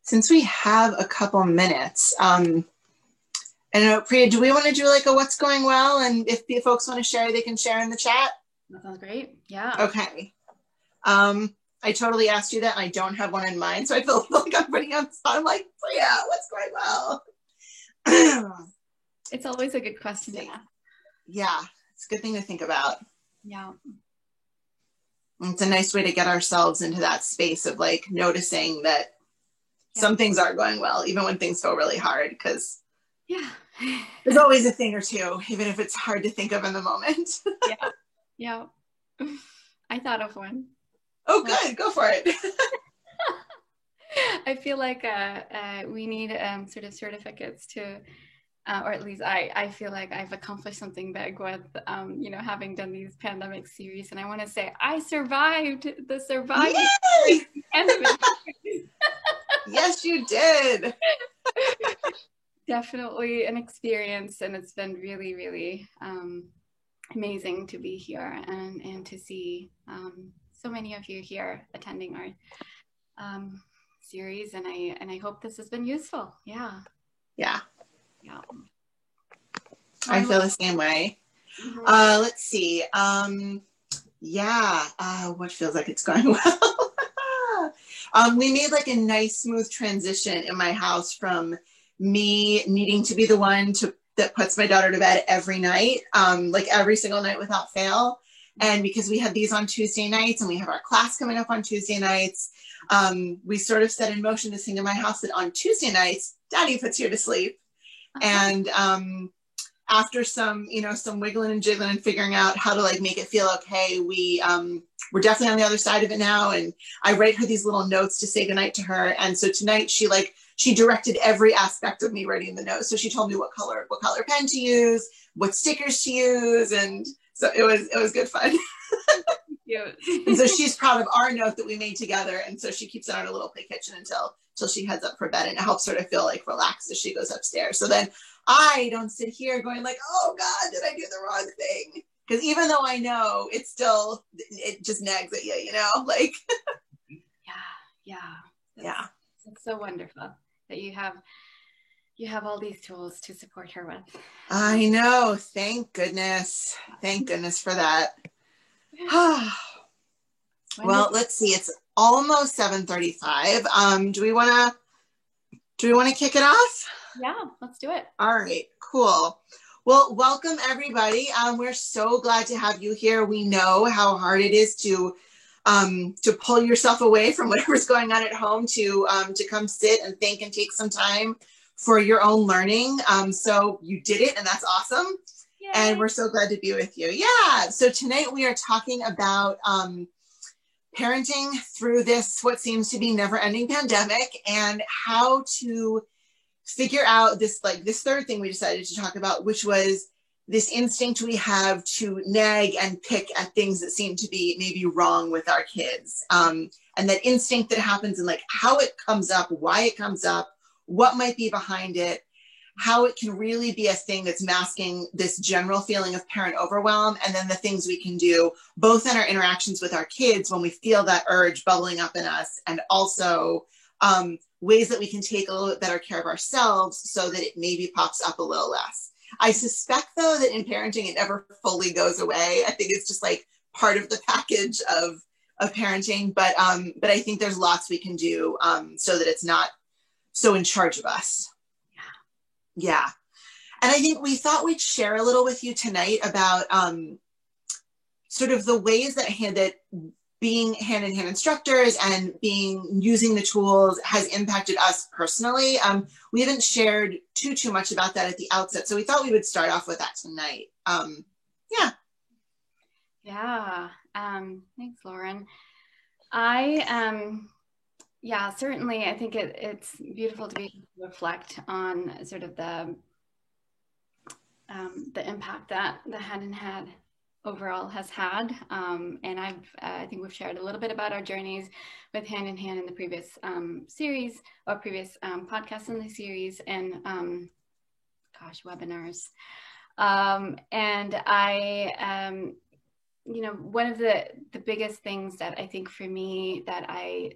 Since we have a couple minutes, I don't know, Priya, do we want to do like a what's going well? And if folks want to share, they can share in the chat. That sounds great. Yeah. Okay. I totally asked you that, and I don't have one in mind, so I feel like I'm putting you on the spot. I'm like, Priya, what's going well? It's always a good question to ask. Yeah, it's a good thing to think about. Yeah. It's a nice way to get ourselves into that space of like noticing that some things aren't going well, even when things feel really hard, because there's always a thing or two, even if it's hard to think of in the moment. Yeah. I thought of one. Oh, good. Go for it. I feel like we need sort of certificates to, or at least I feel like I've accomplished something big with, having done these pandemic series. And I want to say I survived the surviving pandemic. Yes, you did. Definitely an experience. And it's been really, really amazing to be here and to see so many of you here attending our series, and I hope this has been useful. Yeah. I feel the same way. Let's see. What feels like it's going well? We made like a nice smooth transition in my house from me needing to be the one that puts my daughter to bed every night, like every single night without fail. And because we had these on Tuesday nights and we have our class coming up on Tuesday nights, we sort of set in motion this thing in my house that on Tuesday nights, Daddy puts you to sleep. And after some wiggling and jiggling and figuring out how to like make it feel okay, we're definitely on the other side of it now. And I write her these little notes to say goodnight to her. And so tonight she directed every aspect of me writing the notes. So she told me what color pen to use, what stickers to use. And so it was good fun. And so she's proud of our note that we made together. And so she keeps it on her little play kitchen until she heads up for bed, and it helps her to feel like relaxed as she goes upstairs. So then I don't sit here going like, oh God, did I do the wrong thing? Because even though I know, it just nags at you, like. Yeah. It's so wonderful that you have all these tools to support her with. I know. Thank goodness for that. Well, let's see. It's almost 7:35. Do we want to kick it off? Yeah, let's do it. All right, cool. Well, welcome everybody. We're so glad to have you here. We know how hard it is to pull yourself away from whatever's going on at home to come sit and think and take some time for your own learning. So you did it, and that's awesome. Yay. And we're so glad to be with you. Yeah. So tonight we are talking about parenting through this, what seems to be never-ending pandemic, and how to figure out this third thing we decided to talk about, which was this instinct we have to nag and pick at things that seem to be maybe wrong with our kids. And that instinct that happens and like how it comes up, why it comes up, what might be behind it, how it can really be a thing that's masking this general feeling of parent overwhelm, and then the things we can do both in our interactions with our kids when we feel that urge bubbling up in us, and also ways that we can take a little bit better care of ourselves so that it maybe pops up a little less. I suspect, though, that in parenting, it never fully goes away. I think it's just like part of the package of parenting, but I think there's lots we can do so that it's not so in charge of us. Yeah. And I think we thought we'd share a little with you tonight about sort of the ways that being hand-in-hand instructors and using the tools has impacted us personally. We haven't shared too much about that at the outset, so we thought we would start off with that tonight. Thanks, Lauren. Certainly, I think it's beautiful to be able to reflect on sort of the impact that the hand-in-hand overall has had. And I think we've shared a little bit about our journeys with Hand in Hand in the previous series or previous podcasts in the series and webinars. And I, one of the biggest things that I think for me that I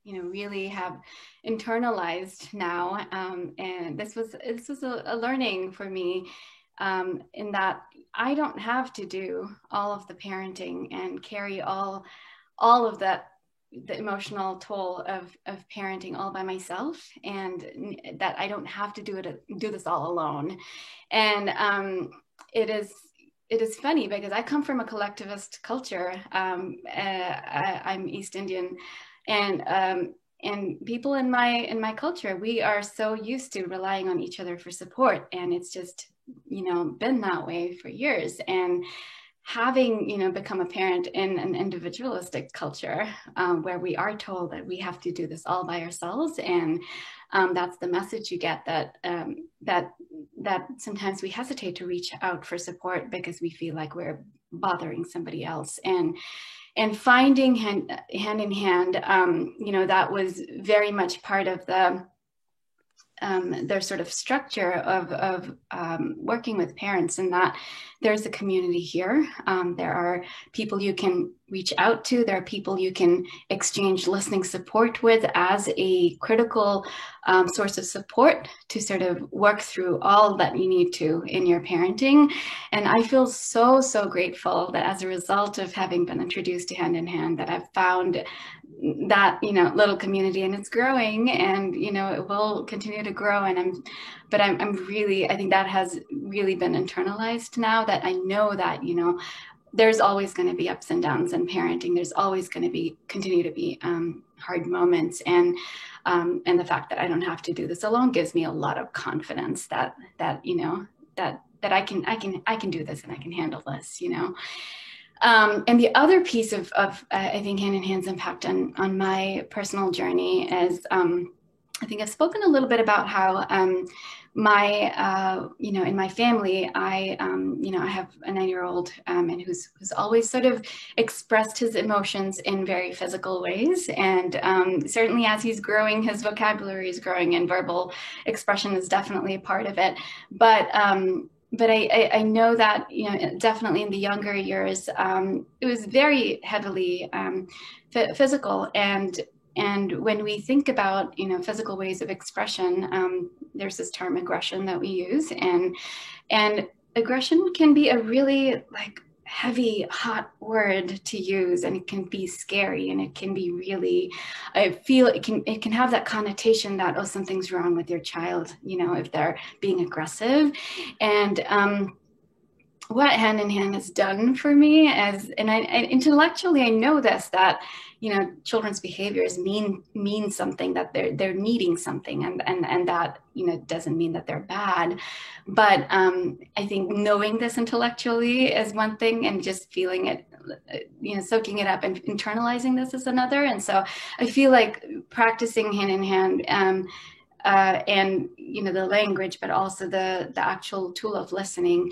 really have internalized now. And this was a learning for me, in that I don't have to do all of the parenting and carry all of that, the emotional toll of parenting all by myself, and that I don't have to do this all alone. And it is funny because I come from a collectivist culture. I'm East Indian, and people in my culture, we are so used to relying on each other for support, and it's just been that way for years. And having become a parent in an individualistic culture, where we are told that we have to do this all by ourselves, and that's the message you get, that sometimes we hesitate to reach out for support because we feel like we're bothering somebody else. And finding hand in hand, that was very much part of their sort of structure of working with parents, and that there's a community here. There are people you can reach out to. There are people you can exchange listening support with as a critical source of support to sort of work through all that you need to in your parenting. And I feel so, so grateful that as a result of having been introduced to Hand in Hand, that I've found that little community, and it's growing, and it will continue to grow. And I think that has really been internalized now, that I know that there's always going to be ups and downs in parenting. There's always going to continue to be hard moments, and the fact that I don't have to do this alone gives me a lot of confidence that I can do this, and I can handle this. And the other piece of I think Hand in Hand's impact on my personal journey is, I think I've spoken a little bit about how in my family, I have a 9-year-old, and who's always sort of expressed his emotions in very physical ways. And certainly as he's growing, his vocabulary is growing, and verbal expression is definitely a part of it. But I know that, definitely in the younger years, it was very heavily physical. And when we think about, physical ways of expression, there's this term aggression that we use, and aggression can be a really heavy, hot word to use, and it can be scary, and it can be really, I feel it can have that connotation that, oh, something's wrong with your child, if they're being aggressive. And what Hand in Hand has done for me and intellectually I know this, that children's behaviors mean something, that they're needing something, and that doesn't mean that they're bad. But I think knowing this intellectually is one thing, and just feeling it, soaking it up and internalizing this is another. And so I feel like practicing Hand in Hand, and the language, but also the actual tool of listening,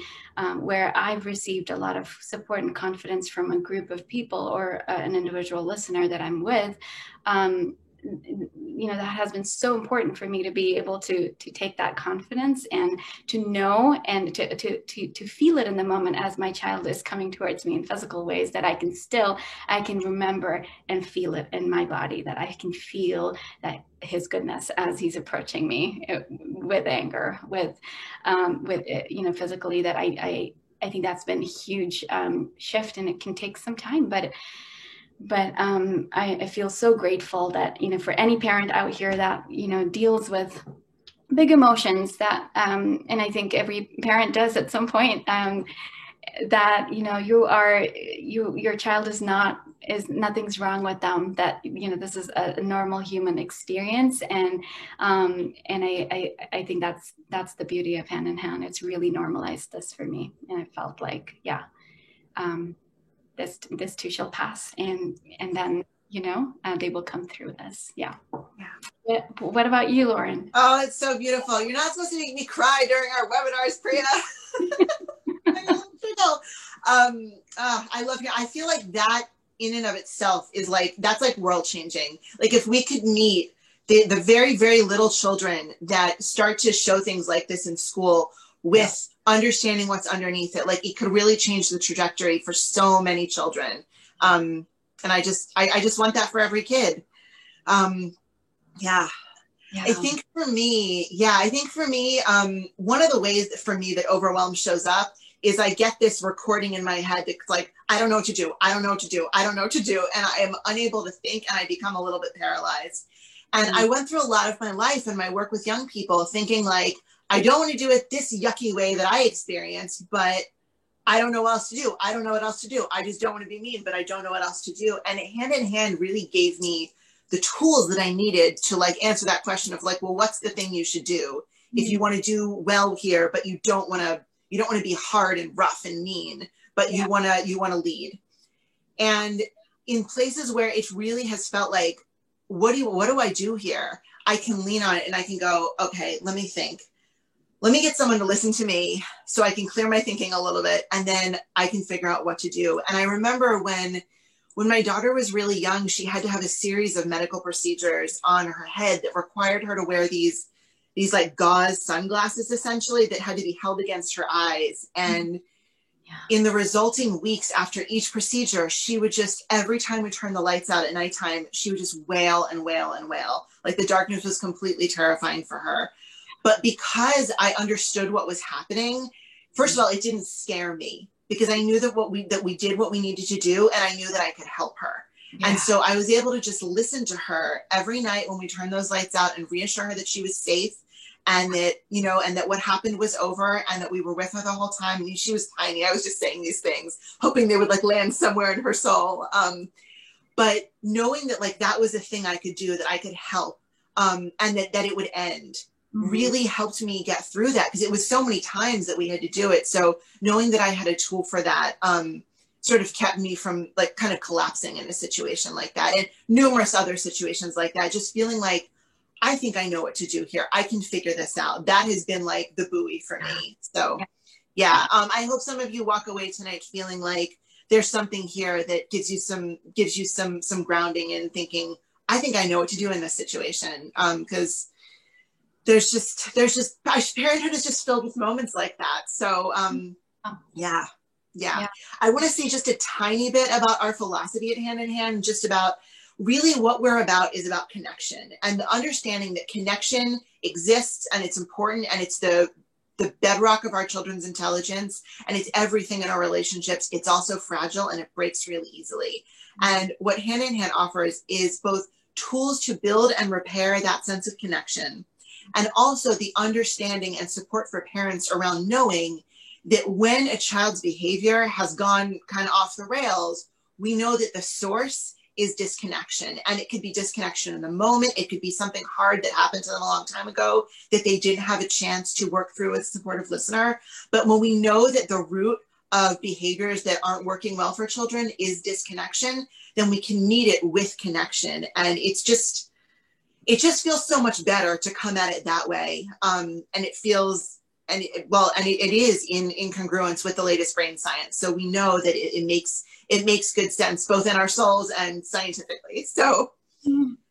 where I've received a lot of support and confidence from a group of people or an individual listener that I'm with. That has been so important for me to be able to take that confidence and to know and to feel it in the moment as my child is coming towards me in physical ways, that I can remember and feel it in my body, that I can feel that his goodness as he's approaching me with anger, with physically, that I think that's been a huge shift, and it can take some time, but I feel so grateful that, for any parent out here that, deals with big emotions, that, and I think every parent does at some point, that, your child is nothing's wrong with them, that, this is a normal human experience. And I think that's the beauty of Hand in Hand. It's really normalized this for me. And I felt like, this too shall pass, and then they will come through this. Yeah. What about you, Lauren? Oh, it's so beautiful. You're not supposed to make me cry during our webinars, Priya. I love you. I feel like that in and of itself is that's world changing. If we could meet the very, very little children that start to show things like this in school with understanding what's underneath it, it could really change the trajectory for so many children. And I just want that for every kid. Yeah. Yeah. I think for me, one of the ways that for me that overwhelm shows up is I get this recording in my head that's like, I don't know what to do. I don't know what to do. I don't know what to do. And I am unable to think, and I become a little bit paralyzed. And I went through a lot of my life and my work with young people thinking like, I don't want to do it this yucky way that I experienced, but I don't know what else to do. I don't know what else to do. I just don't want to be mean, but I don't know what else to do. And it hand in hand really gave me the tools that I needed to like answer that question of like, well, what's the thing you should do if you want to do well here, but you don't want to be hard and rough and mean, but you want to lead. And in places where it really has felt like, what do I do here? I can lean on it and I can go, okay, let me think. Let me get someone to listen to me so I can clear my thinking a little bit, and then I can figure out what to do. And I remember when my daughter was really young, she had to have a series of medical procedures on her head that required her to wear these like gauze sunglasses, essentially, that had to be held against her eyes. And in the resulting weeks after each procedure, she would just, every time we turned the lights out at nighttime, she would just wail and wail and wail. Like the darkness was completely terrifying for her. But because I understood what was happening, first of all, it didn't scare me because I knew that we did what we needed to do, and I knew that I could help her. Yeah. And so I was able to just listen to her every night when we turned those lights out and reassure her that she was safe, and that, and that what happened was over, and that we were with her the whole time. And she was tiny. I was just saying these things, hoping they would like land somewhere in her soul. But knowing that like that was a thing I could do, that I could help, and that it would end. Really helped me get through that, because it was so many times that we had to do it. So knowing that I had a tool for that sort of kept me from like kind of collapsing in a situation like that, and numerous other situations like that, just feeling like, I think I know what to do here. I can figure this out. That has been like the buoy for me. So yeah, I hope some of you walk away tonight feeling like there's something here that gives you some grounding in thinking, I think I know what to do in this situation. Because there's just parenthood is just filled with moments like that. So yeah. I want to say just a tiny bit about our philosophy at Hand in Hand, just about really what we're about is about connection, and the understanding that connection exists and it's important, and it's the bedrock of our children's intelligence, and it's everything in our relationships. It's also fragile and it breaks really easily. And what Hand in Hand offers is both tools to build and repair that sense of connection, and also the understanding and support for parents around knowing that when a child's behavior has gone kind of off the rails, we know that the source is disconnection. And it could be disconnection in the moment. It could be something hard that happened to them a long time ago that they didn't have a chance to work through with a supportive listener. But when we know that the root of behaviors that aren't working well for children is disconnection, then we can meet it with connection. And it just feels so much better to come at it that way. And it feels, it is in congruence with the latest brain science. So we know that it makes good sense, both in our souls and scientifically. So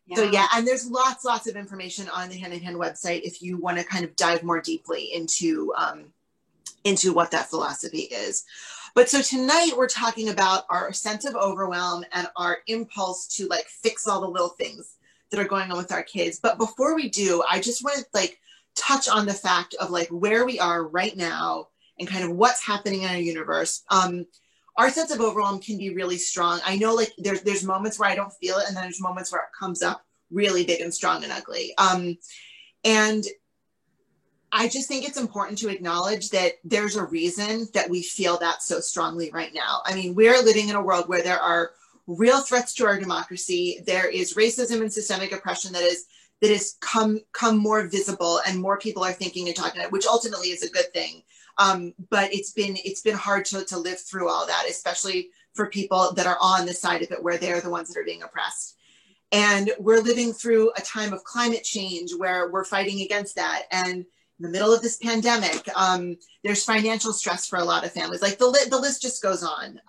yeah, and there's lots of information on the Hand in Hand website if you want to kind of dive more deeply into what that philosophy is. But so tonight we're talking about our sense of overwhelm and our impulse to like fix all the little things that are going on with our kids. But before we do, I just want to like touch on the fact of like where we are right now and kind of what's happening in our universe. Our sense of overwhelm can be really strong. I know like there's moments where I don't feel it, and then there's moments where it comes up really big and strong and ugly. And I just think it's important to acknowledge that there's a reason that we feel that so strongly right now. I mean, we're living in a world where there are real threats to our democracy. There is racism and systemic oppression that has come more visible, and more people are thinking and talking about it, which ultimately is a good thing. But it's been hard to live through all that, especially for people that are on the side of it where they're the ones that are being oppressed. And we're living through a time of climate change where we're fighting against that. And in the middle of this pandemic, there's financial stress for a lot of families. Like the list just goes on.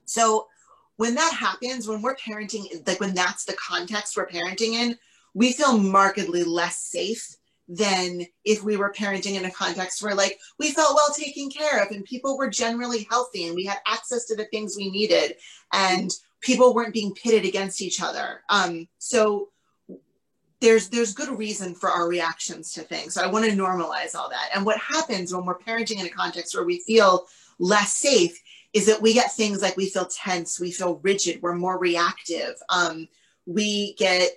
So when that happens, when we're parenting, like when that's the context we're parenting in, we feel markedly less safe than if we were parenting in a context where like we felt well taken care of and people were generally healthy and we had access to the things we needed and people weren't being pitted against each other. So there's good reason for our reactions to things. So I want to normalize all that. And what happens when we're parenting in a context where we feel less safe is that we get things like we feel tense, we feel rigid, we're more reactive. We get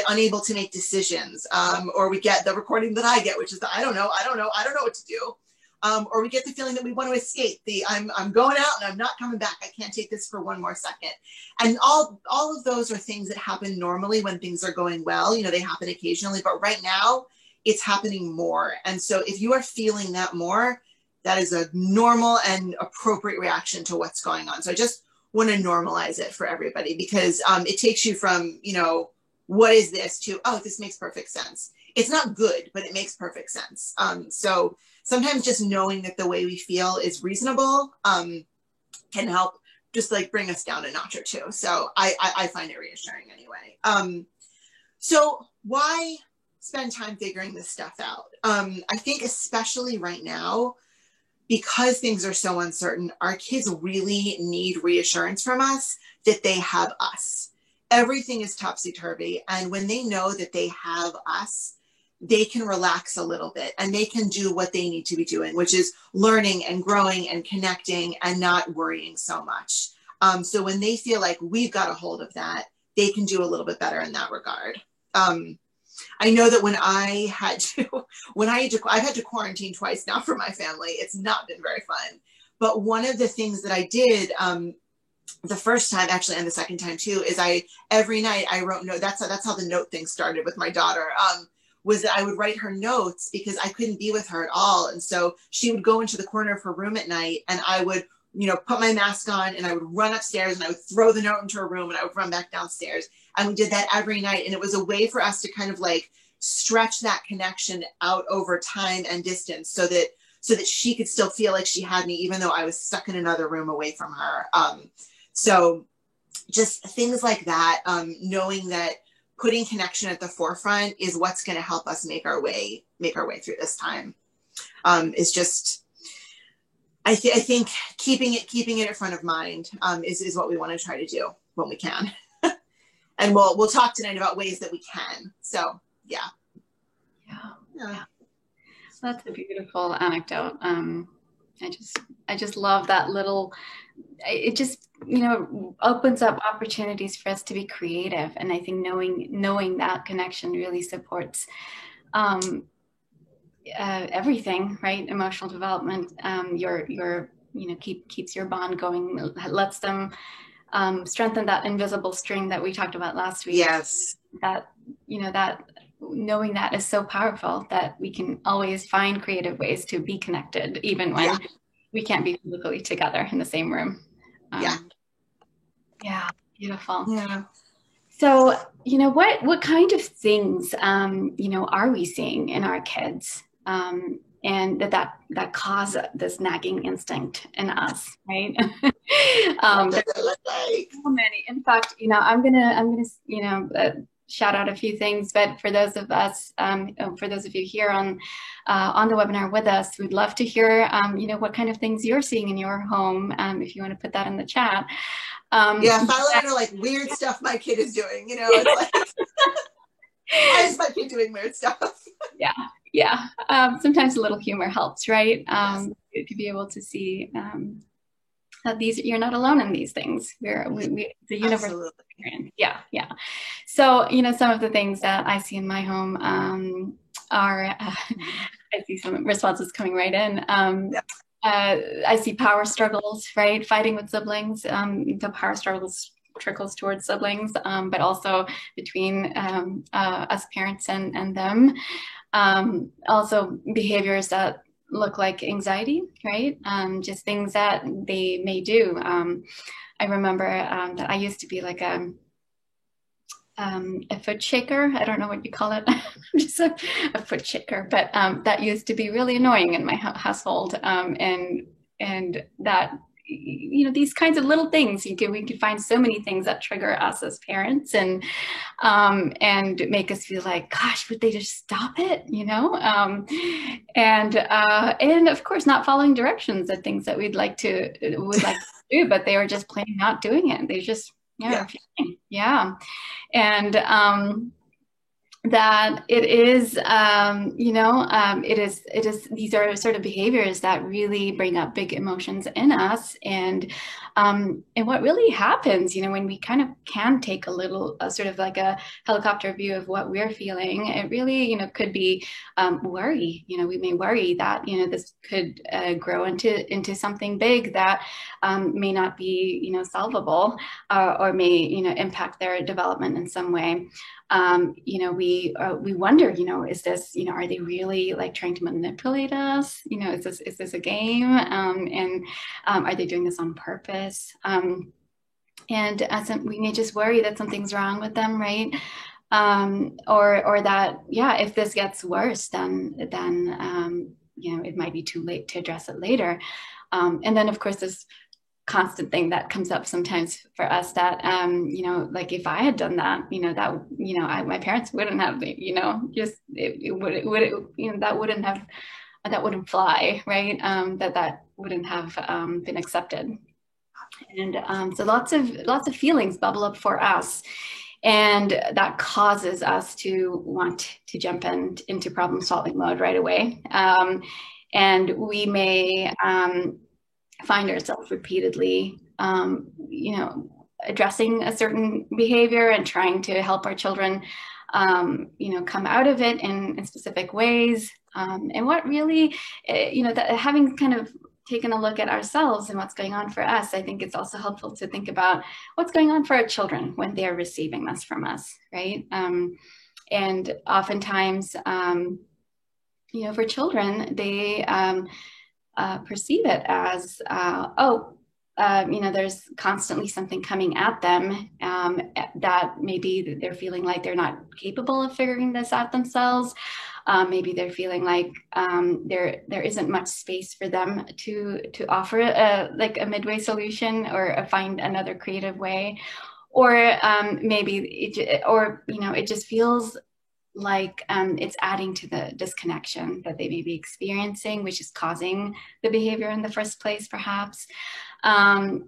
unable to make decisions, or we get the recording that I get, which is the I don't know what to do. Or we get the feeling that we want to escape. I'm going out and I'm not coming back. I can't take this for one more second. And all of those are things that happen normally when things are going well. You know, they happen occasionally, but right now it's happening more. And so if you are feeling that more, that is a normal and appropriate reaction to what's going on. So I just want to normalize it for everybody, because it takes you from, you know, what is this to, oh, this makes perfect sense. It's not good, but it makes perfect sense. So sometimes just knowing that the way we feel is reasonable can help just like bring us down a notch or two. So I find it reassuring anyway. So why spend time figuring this stuff out? I think especially right now, because things are so uncertain, our kids really need reassurance from us that they have us. Everything is topsy-turvy. And when they know that they have us, they can relax a little bit and they can do what they need to be doing, which is learning and growing and connecting and not worrying so much. So when they feel like we've got a hold of that, they can do a little bit better in that regard. I know that I've had to quarantine twice now for my family. It's not been very fun. But one of the things that I did the first time, actually, and the second time too, is every night I wrote notes. That's how the note thing started with my daughter. Was that I would write her notes because I couldn't be with her at all. And so she would go into the corner of her room at night and I would, you know, put my mask on and I would run upstairs and I would throw the note into her room and I would run back downstairs. And we did that every night. And it was a way for us to kind of like stretch that connection out over time and distance so that she could still feel like she had me, even though I was stuck in another room away from her. So just things like that, knowing that putting connection at the forefront is what's going to help us make our way through this time. Is just, I think keeping it in front of mind is what we want to try to do when we can. And we'll talk tonight about ways that we can. So yeah. That's a beautiful anecdote. I just love that little, it just, you know, opens up opportunities for us to be creative. And I think knowing that connection really supports everything, right? Emotional development, keeps your bond going, lets them strengthen that invisible string that we talked about last week. Yes. That knowing that is so powerful that we can always find creative ways to be connected, even when we can't be physically together in the same room. Beautiful. Yeah. So, you know, what kind of things, are we seeing in our kids, and that cause this nagging instinct in us, right? So many. In fact, you know, I'm gonna, shout out a few things, but for those of you here on the webinar with us, we'd love to hear, what kind of things you're seeing in your home. If you want to put that in the chat. If I learn like weird stuff my kid is doing, it's like, why is my kid doing weird stuff? Yeah. Sometimes a little humor helps, right? Yes. To be able to see that you're not alone in these things. The universe. Yeah. So, some of the things that I see in my home are, I see some responses coming right in. I see power struggles, right? Fighting with siblings. The power struggles trickles towards siblings, but also between us parents and them. Also behaviors that look like anxiety, right? Just things that they may do. I remember that I used to be like a foot shaker. I don't know what you call it. I'm just a foot shaker, but that used to be really annoying in my household. And that, these kinds of little things, we could find so many things that trigger us as parents and make us feel like, gosh, would they just stop it? And of course, not following directions at things that we'd like to do, but they were just plain not doing it. They just Yeah. Yeah. And that it is, it is, these are sort of behaviors that really bring up big emotions in us. And what really happens, when we kind of can take a little, sort of like a helicopter view of what we're feeling, it really, could be worry. We may worry that, this could grow into something big that may not be, solvable, or may, impact their development in some way. We wonder, is this, are they really like trying to manipulate us? Is this a game? And are they doing this on purpose? And we may just worry that something's wrong with them, right? Or that, yeah, if this gets worse, then it might be too late to address it later. And then, of course, this constant thing that comes up sometimes for us that, like if I had done that, my parents wouldn't have, that wouldn't fly, right? That wouldn't have been accepted. And so lots of feelings bubble up for us. And that causes us to want to jump into problem solving mode right away. And we may find ourselves repeatedly, addressing a certain behavior and trying to help our children, come out of it in specific ways. And what really, having kind of taken a look at ourselves and what's going on for us, I think it's also helpful to think about what's going on for our children when they're receiving this from us, right? And oftentimes, for children, they perceive it as, there's constantly something coming at them, that maybe they're feeling like they're not capable of figuring this out themselves. Maybe they're feeling like there isn't much space for them to offer like a midway solution or find another creative way, or maybe it just feels like it's adding to the disconnection that they may be experiencing, which is causing the behavior in the first place, perhaps. And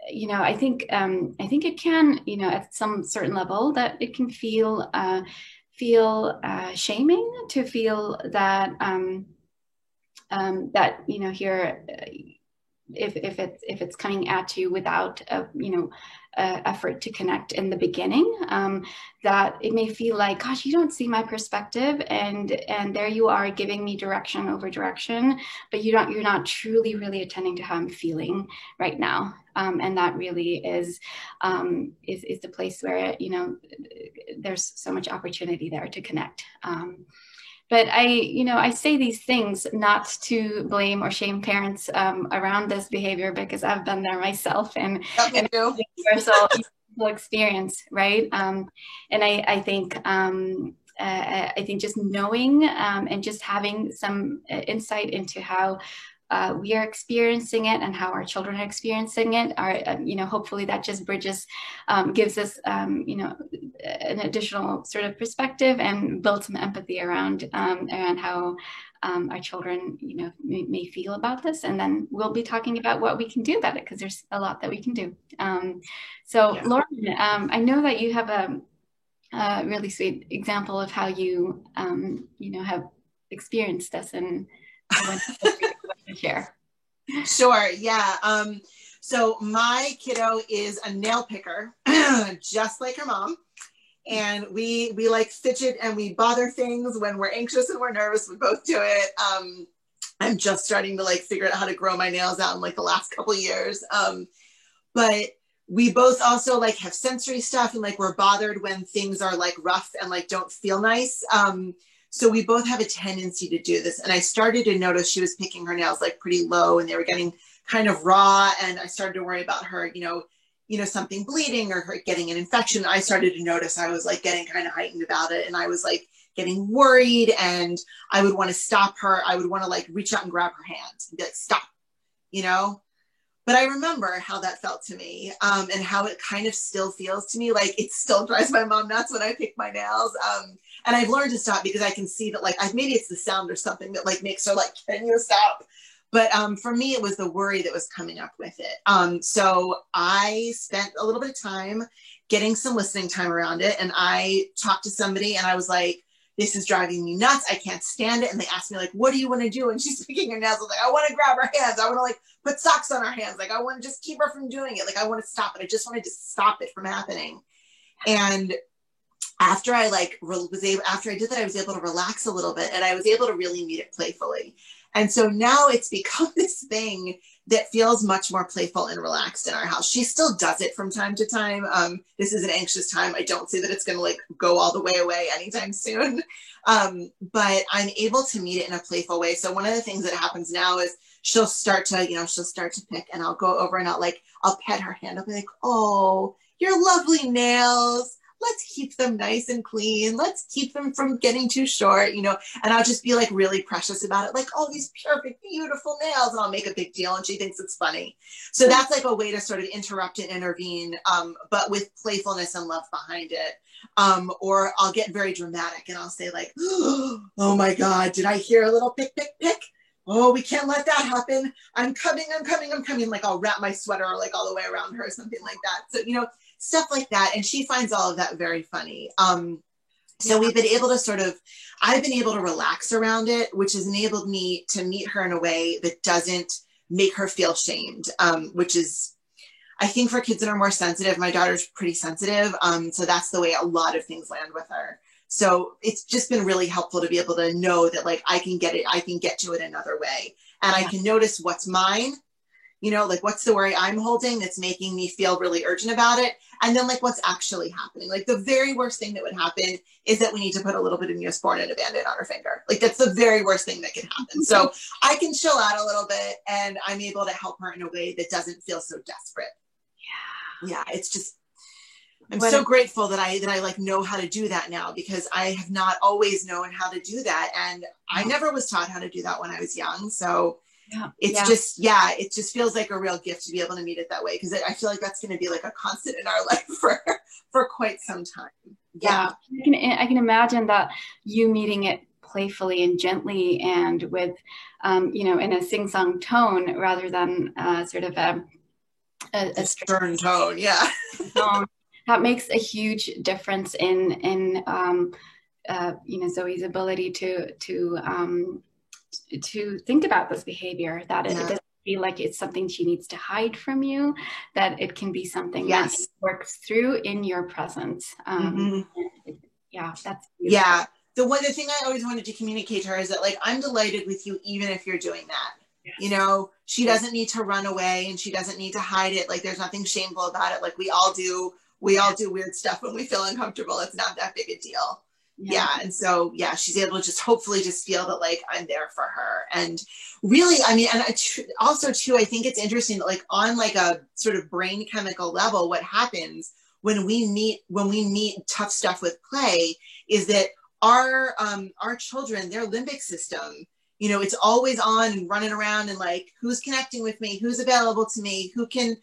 I think it can, at some certain level, that it can feel shaming to feel that here, if it's coming at you without effort to connect in the beginning, that it may feel like, gosh, you don't see my perspective, and there you are giving me direction over direction, but you're not truly really attending to how I'm feeling right now. And that really is the place where there's so much opportunity there to connect. But I say these things not to blame or shame parents around this behavior, because I've been there myself, and universal experience, right? And I think just knowing and just having some insight into how we are experiencing it and how our children are experiencing it are, hopefully that just bridges, gives us, an additional sort of perspective and build some empathy around how our children, may feel about this. And then we'll be talking about what we can do about it, because there's a lot that we can do. Lauren, I know that you have a really sweet example of how you, have experienced this, and I want to share. Sure. Yeah. So my kiddo is a nail picker, just like her mom. And we like fidget and we bother things when we're anxious and we're nervous. We both do it. I'm just starting to like figure out how to grow my nails out in like the last couple of years. But we both also like have sensory stuff, and like we're bothered when things are like rough and like don't feel nice. So we both have a tendency to do this. And I started to notice she was picking her nails like pretty low, and they were getting kind of raw. And I started to worry about her, something bleeding or her getting an infection. I started to notice I was like getting kind of heightened about it. And I was like getting worried, and I would want to stop her. I would want to like reach out and grab her hand and be like, stop, But I remember how that felt to me, and how it kind of still feels to me. Like it still drives my mom nuts when I pick my nails. And I've learned to stop, because I can see that like maybe it's the sound or something that like makes her like, can you stop? But for me, it was the worry that was coming up with it. So I spent a little bit of time getting some listening time around it. And I talked to somebody and I was like, this is driving me nuts. I can't stand it. And they asked me like, what do you want to do? And she's picking her nails. I was like, I want to grab her hands. I want to like put socks on her hands. Like I want to just keep her from doing it. Like I want to stop it. I just wanted to stop it from happening. And after I did that, I was able to relax a little bit and I was able to really meet it playfully. And so now it's become this thing that feels much more playful and relaxed in our house. She still does it from time to time. This is an anxious time. I don't say that it's going to like go all the way away anytime soon. But I'm able to meet it in a playful way. So one of the things that happens now is she'll start to pick and I'll go over and I'll pet her hand. I'll be like, oh, your lovely nails. Let's keep them nice and clean. Let's keep them from getting too short, and I'll just be like really precious about it. Like, oh, these perfect, beautiful nails. And I'll make a big deal and she thinks it's funny. So that's like a way to sort of interrupt and intervene, but with playfulness and love behind it. Or I'll get very dramatic and I'll say like, oh my God, did I hear a little pick, pick, pick? Oh, we can't let that happen. I'm coming. Like I'll wrap my sweater like all the way around her or something like that. So, stuff like that. And she finds all of that very funny. So we've been able to I've been able to relax around it, which has enabled me to meet her in a way that doesn't make her feel shamed, which is, I think for kids that are more sensitive, my daughter's pretty sensitive. So that's the way a lot of things land with her. So it's just been really helpful to be able to know that like, I can get to it another way. And I can notice what's mine, like what's the worry I'm holding that's making me feel really urgent about it. And then like what's actually happening. Like the very worst thing that would happen is that we need to put a little bit of Neosporin and a Band-Aid on her finger. Like that's the very worst thing that can happen. So I can chill out a little bit and I'm able to help her in a way that doesn't feel so desperate. Yeah. It's just, I'm so grateful that I like know how to do that now because I have not always known how to do that. And I never was taught how to do that when I was young. So it just feels like a real gift to be able to meet it that way. Cause I feel like that's going to be like a constant in our life for quite some time. Yeah. I can imagine that you meeting it playfully and gently and with, in a sing-song tone rather than sort of a stern tone. Yeah. Tone. That makes a huge difference in Zoe's ability to think about this behavior, that it doesn't feel like it's something she needs to hide from you, that it can be something that works through in your presence. That's beautiful. The thing I always wanted to communicate to her is that like, I'm delighted with you, even if you're doing that. Yes. She doesn't need to run away and she doesn't need to hide it. Like there's nothing shameful about it. Like we all do weird stuff when we feel uncomfortable. It's not that big a deal. Yeah. And so, she's able to just hopefully just feel that like I'm there for her. And really, I mean, and also too, I think it's interesting that like on like a sort of brain chemical level, what happens when we meet tough stuff with play is that our children, their limbic system, it's always on and running around and like, who's connecting with me, who's available to me, who can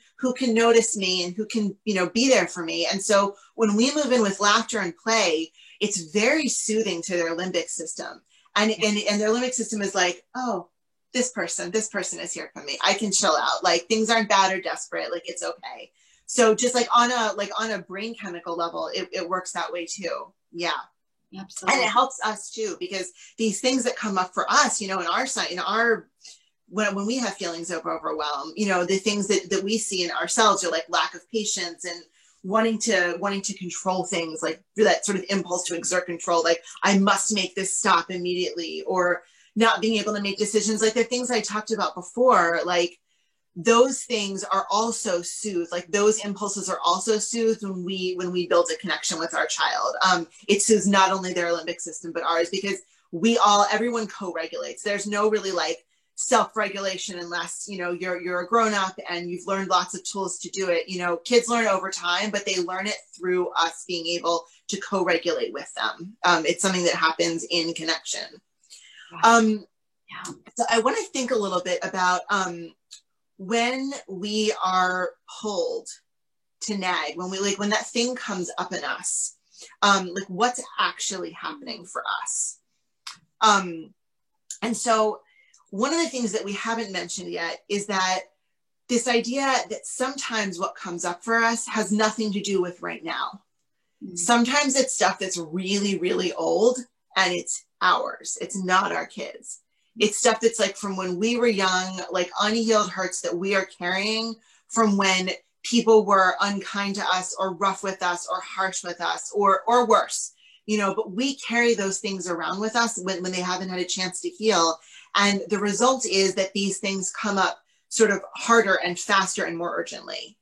notice me and who can, be there for me. And so when we move in with laughter and play, it's very soothing to their limbic system. And their limbic system is like, oh, this person is here for me. I can chill out. Like things aren't bad or desperate. Like it's okay. So just like on a brain chemical level, it works that way too. Yeah. Absolutely. And it helps us too, because these things that come up for us, in our side, when we have feelings of overwhelm, the things that we see in ourselves are like lack of patience and wanting to control things, like that sort of impulse to exert control. Like I must make this stop immediately, or not being able to make decisions. Like the things I talked about before, like those things are also soothed. Like those impulses are also soothed when we build a connection with our child. It soothes not only their limbic system, but ours, because everyone co-regulates. There's no really like self-regulation unless, you're a grown-up and you've learned lots of tools to do it. Kids learn over time, but they learn it through us being able to co-regulate with them. It's something that happens in connection. So I want to think a little bit about, when we are pulled to nag, when that thing comes up in us, like what's actually happening for us. And so one of the things that we haven't mentioned yet is that this idea that sometimes what comes up for us has nothing to do with right now. Mm-hmm. Sometimes it's stuff that's really, really old and it's ours. It's not our kids. It's stuff that's like from when we were young, like unhealed hurts that we are carrying from when people were unkind to us or rough with us or harsh with us or worse, you know, but we carry those things around with us when they haven't had a chance to heal. And the result is that these things come up sort of harder and faster and more urgently.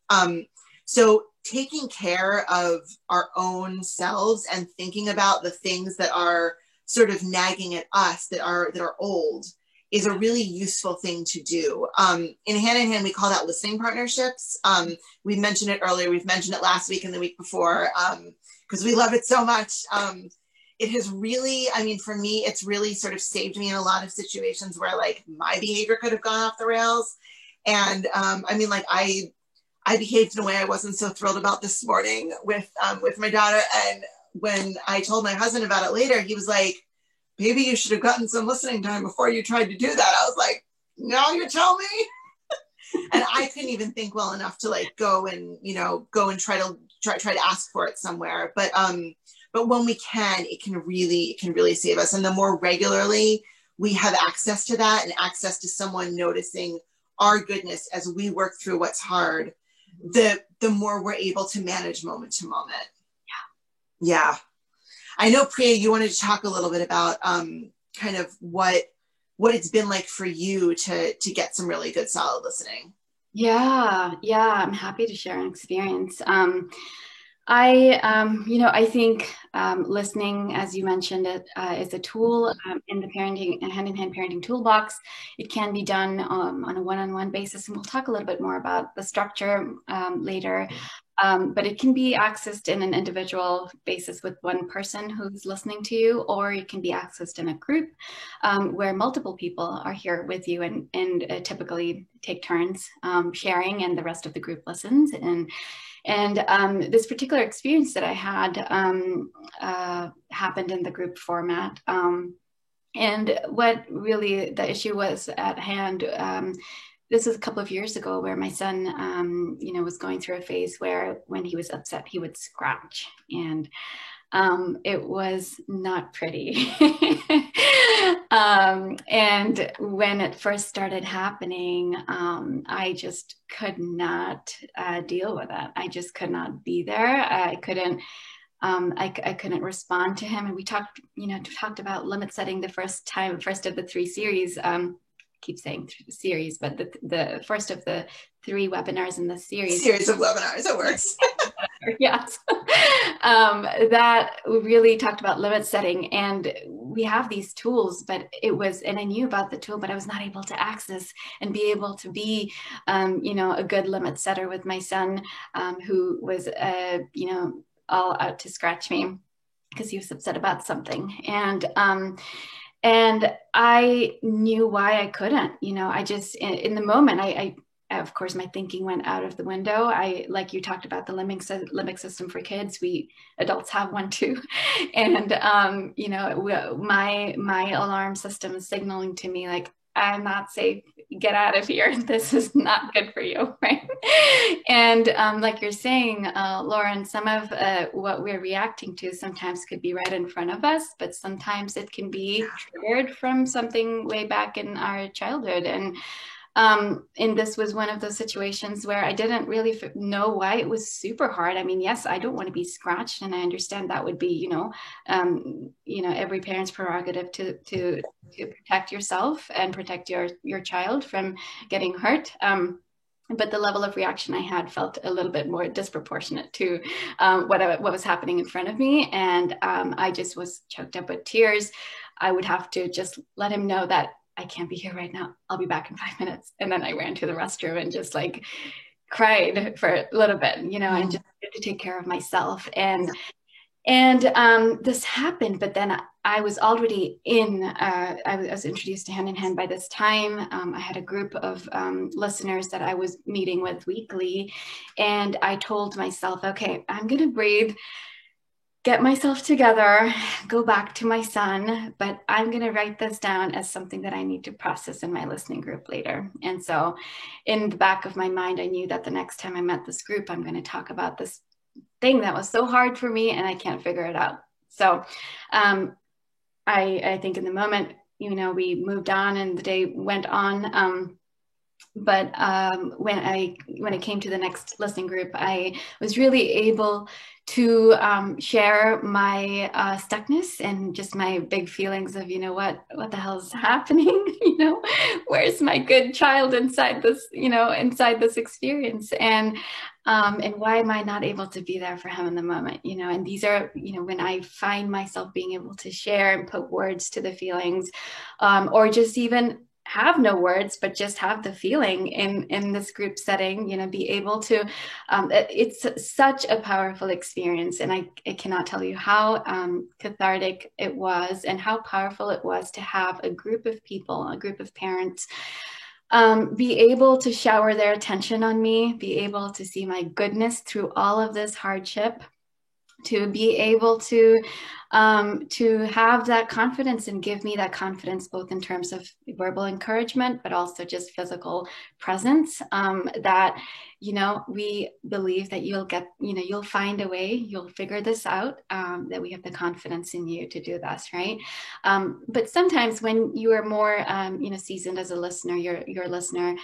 So taking care of our own selves and thinking about the things that are sort of nagging at us that are old is a really useful thing to do. In Hand in Hand, we call that listening partnerships. We mentioned it earlier. We've mentioned it last week and the week before because we love it so much. It has really, I mean, for me, it's really sort of saved me in a lot of situations where like my behavior could have gone off the rails. And I mean, like I behaved in a way I wasn't so thrilled about this morning with my daughter. And when I told my husband about it later, he was like, maybe you should have gotten some listening time before you tried to do that. I was like, now you tell me. And I couldn't even think well enough to like go and try to ask for it somewhere. But when we can, it can really save us. And the more regularly we have access to that and access to someone noticing our goodness as we work through what's hard, the more we're able to manage moment to moment. Yeah. I know, Priya, you wanted to talk a little bit about kind of what it's been like for you to get some really good solid listening. Yeah, I'm happy to share an experience. I think listening, as you mentioned, it is a tool in the Hand in Hand parenting toolbox. It can be done on a one-on-one basis, and we'll talk a little bit more about the structure later. But it can be accessed in an individual basis with one person who's listening to you, or it can be accessed in a group where multiple people are here with you and typically take turns sharing, and the rest of the group listens. And this particular experience that I had happened in the group format. And what really the issue was at hand, this was a couple of years ago where my son, was going through a phase where when he was upset, he would scratch. And it was not pretty. And when it first started happening, I just could not deal with it. I just could not be there. I couldn't respond to him. And we talked about limit setting the first of the 3 series. Keep saying series, but the first of the 3 webinars in the series of webinars, it works. Yes. That really talked about limit setting, and we have these tools, but and I knew about the tool, but I was not able to access and be able to be, a good limit setter with my son, who was, all out to scratch me because he was upset about something. And I knew why I couldn't, I just, in the moment, I of course, my thinking went out of the window. Like you talked about the limbic system for kids, we adults have one too. And, my alarm system is signaling to me, like, I'm not safe, get out of here. This is not good for you, right? And like you're saying, Lauren, some of what we're reacting to sometimes could be right in front of us, but sometimes it can be triggered from something way back in our childhood. And this was one of those situations where I didn't really know why it was super hard. I mean, yes, I don't want to be scratched, and I understand that would be, every parent's prerogative to protect yourself and protect your child from getting hurt. But the level of reaction I had felt a little bit more disproportionate to what was happening in front of me, and I just was choked up with tears. I would have to just let him know that I can't be here right now. I'll be back in 5 minutes. And then I ran to the restroom and just like cried for a little bit, and just to take care of myself. And this happened, but then I was already I was introduced to Hand in Hand by this time. I had a group of listeners that I was meeting with weekly. And I told myself, okay, I'm going to breathe get myself together, go back to my son, but I'm going to write this down as something that I need to process in my listening group later. And so in the back of my mind, I knew that the next time I met this group, I'm going to talk about this thing that was so hard for me and I can't figure it out. So I think in the moment, we moved on and the day went on. But when it came to the next listening group, I was really able to share my stuckness and just my big feelings of, what the hell is happening? Where's my good child inside this, inside this experience? And why am I not able to be there for him in the moment? And these are, when I find myself being able to share and put words to the feelings, or just even have no words, but just have the feeling in this group setting, be able to, it's such a powerful experience. And I cannot tell you how cathartic it was and how powerful it was to have a group of people, a group of parents, be able to shower their attention on me, be able to see my goodness through all of this hardship, to be able to have that confidence and give me that confidence, both in terms of verbal encouragement, but also just physical presence, that, we believe that you'll find a way, you'll figure this out, that we have the confidence in you to do this, right? But sometimes when you are more, seasoned as a listener, your listener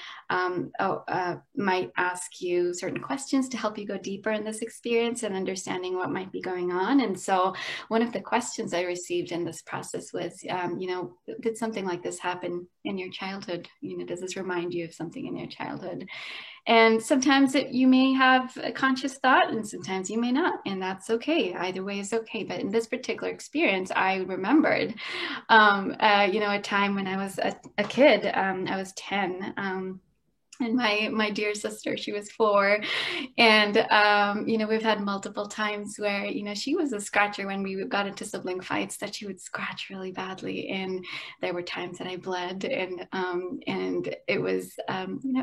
might ask you certain questions to help you go deeper in this experience and understanding what might be going on. And so one of the questions I received in this process was, did something like this happen in your childhood? Does this remind you of something in your childhood? And sometimes you may have a conscious thought and sometimes you may not, and that's okay. Either way is okay. But in this particular experience, I remembered, a time when I was a kid. I was 10. And my dear sister, she was 4. And, we've had multiple times where, she was a scratcher when we got into sibling fights, that she would scratch really badly. And there were times that I bled. And it was,